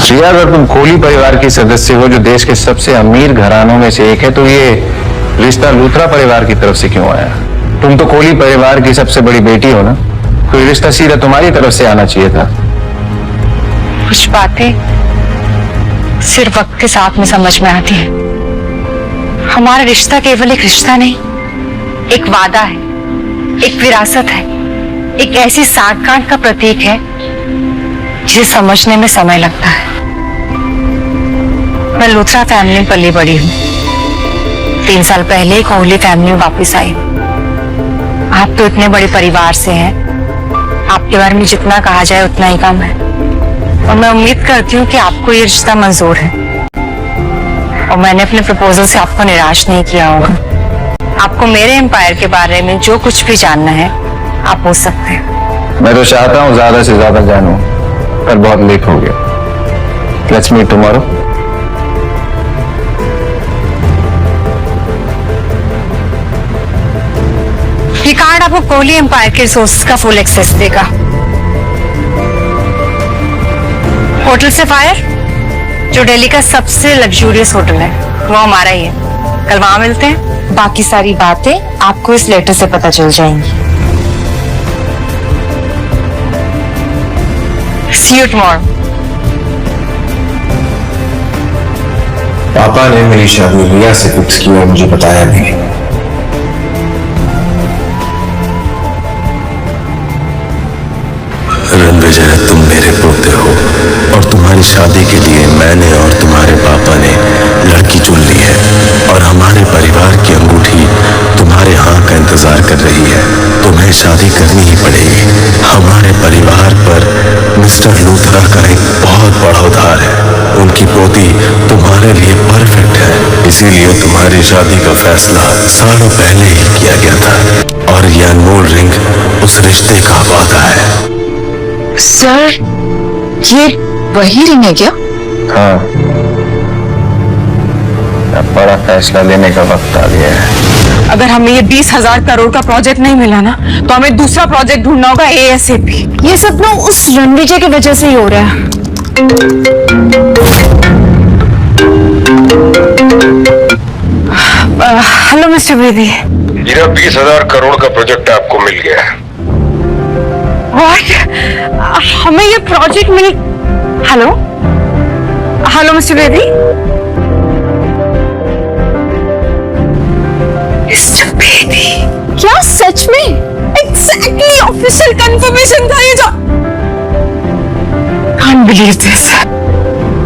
रिया, अगर तुम कोहली परिवार की सदस्य हो जो देश के सबसे अमीर घरानों में से एक है, तो ये रिश्ता लूथरा परिवार की तरफ से क्यों आया? तुम तो कोहली परिवार की सबसे बड़ी बेटी हो ना, तो ये रिश्ता सीधा तुम्हारी तरफ से आना चाहिए था। कुछ बातें सिर्फ वक्त के साथ में समझ में आती है। हमारा रिश्ता केवल एक रिश्ता नहीं, एक वादा है, एक विरासत है, एक ऐसी साठगांठ का प्रतीक है जिसे समझने में समय लगता है। मैं लूथरा फैमिली में पली बड़ी हूँ। 3 साल पहले ही कोहली फैमिली में वापस आई। आप तो इतने बड़े परिवार से हैं, आपके बारे में जितना कहा जाए उतना ही कम है। और मैं उम्मीद करती हूँ कि आपको ये रिश्ता मंजूर है और मैंने अपने प्रपोजल से आपको निराश नहीं किया होगा। आपको मेरे एम्पायर के बारे में जो कुछ भी जानना है आप पूछ सकते हैं। मैं तो चाहता हूँ ज्यादा से ज्यादा जानूं, पर बहुत लेट हो गया। Let's meet tomorrow. ये कार्ड आपको कोहली एम्पायर के रिसोर्सेज का फुल एक्सेस देगा। होटल सफायर, जो दिल्ली का सबसे लग्जूरियस होटल है, वो हमारा ही है। कल वहां मिलते हैं। बाकी सारी बातें आपको इस लेटर से पता चल जाएंगी। See you tomorrow. पापा ने मेरी शादी रिया से फिक्स की और मुझे बताया नहीं। रणविजय, तुम मेरे पोते हो और तुम्हारी शादी के लिए मैंने और तुम्हारे पापा ने लड़की चुन ली है और हमारे परिवार की अंगूठी तुम्हारे हाँ का इंतजार कर रही है। तुम्हें शादी करनी ही पड़ेगी। हमारे परिवार पर मिस्टर लूथरा का एक बहुत बड़ा उधार है। उनकी पोती तुम्हारे लिए परफेक्ट है, इसीलिए तुम्हारी शादी का फैसला सालों पहले ही किया गया था और यह अनमोल रिंग उस रिश्ते का वादा है। सर, ये वही रिंग है क्या? हाँ, अब बड़ा फैसला लेने का वक्त आ गया है। अगर हमें ये 20,000 करोड़ का प्रोजेक्ट नहीं मिला ना, तो हमें दूसरा प्रोजेक्ट ढूंढना होगा ASAP। ये सब ना उस रणविजय की वजह से ही हो रहा है। Hello mister Bedi. हीरा, 20,000 करोड़ का प्रोजेक्ट आपको मिल गया है। व्हाट? हमें ये प्रोजेक्ट मिल... hello hello mister Bedi. Mister Bedi, क्या सच में? एग्जैक्टली ऑफिशियल कंफर्मेशन था ये जो... Can't believe this.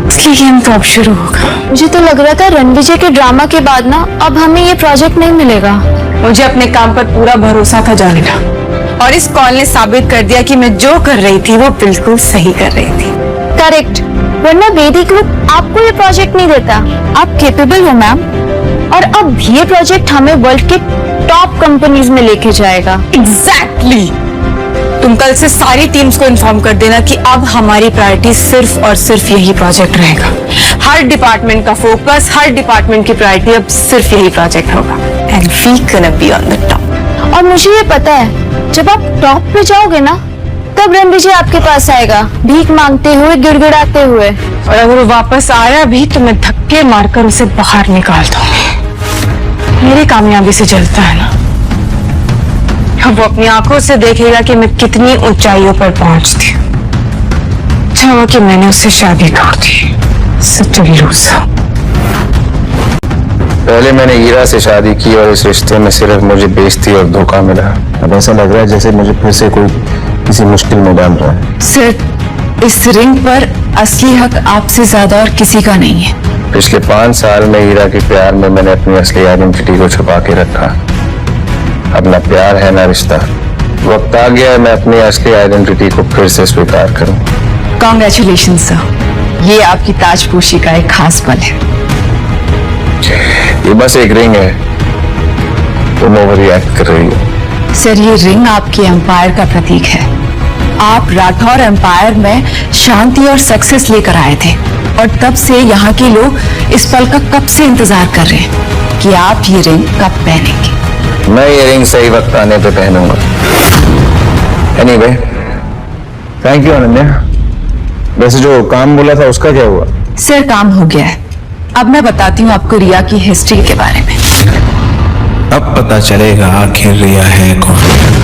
असली गेम तो अब शुरू होगा। मुझे तो लग रहा था रणविजय के ड्रामा के बाद ना अब हमें ये प्रोजेक्ट नहीं मिलेगा। मुझे अपने काम पर पूरा भरोसा था जानिका, और इस कॉल ने साबित कर दिया कि मैं जो कर रही थी वो बिल्कुल सही कर रही थी। करेक्ट, वरना बेदी ग्रुप आपको ये प्रोजेक्ट नहीं देता। आप केपेबल हो मैम, और अब ये प्रोजेक्ट हमें वर्ल्ड के टॉप कंपनीज में लेके जाएगा। एग्जैक्टली। तुम कल से सारी टीम्स को इन्फॉर्म कर देना कि अब हमारी प्रायोरिटी सिर्फ और सिर्फ यही प्रोजेक्ट रहेगा। हर डिपार्टमेंट का फोकस, हर डिपार्टमेंट की प्रायोरिटी अब सिर्फ यही प्रोजेक्ट होगा। And we gonna be on the top. और मुझे ये पता है, जब आप टॉप पे जाओगे ना, तब रणविजय आपके पास आएगा, भीख मांगते हुए, गिड़गिड़ाते हुए। और अगर वो वापस आया भी तो मैं धक्के मारकर उसे बाहर निकाल दूंगी। मेरी कामयाबी से जलता है ना, अब वो अपनी आंखों से देखेगा कि मैं कितनी ऊंचाइयों पर पहुंचती हूँ। अच्छा हुआ कि मैंने उससे शादी कर दी। Such a loser. पहले मैंने हीरा से शादी की और इस रिश्ते में सिर्फ मुझे बेइज्जती और धोखा मिला। अब ऐसा लग रहा है जैसे मुझे फिर से कोई किसी मुश्किल में डाल रहा है। सिर्फ इस रिंग पर असली हक आपसे ज्यादा और किसी का नहीं है। पिछले 5 साल में हीरा के प्यार में मैंने अपनी असली आइडेंटिटी को छुपा के रखा। अब ना प्यार है ना रिश्ता। वक्त आ गया है मैं अपनी असली आइडेंटिटी को फिर से स्वीकार करूं। कॉन्ग्रेचुलेशन सर, ये आपकी ताजपोशी का एक खास पल है। ये बस एक रिंग है, तुम ओवर रिएक्ट कर रही हो। सर, ये रिंग आपके एम्पायर का प्रतीक है। आप राठौर एम्पायर में शांति और सक्सेस लेकर आए थे और तब से यहाँ के लोग इस पल का कब से इंतजार कर रहे हैं कि आप ये रिंग कब पहनेंगे। मैं ये रिंग सही वक्त आने पे पहनूंगा। Anyway, thank you Ananya. वैसे जो काम बोला था उसका क्या हुआ? सर, काम हो गया है। अब मैं बताती हूँ आपको रिया की हिस्ट्री के बारे में। अब पता चलेगा आखिर रिया है कौन।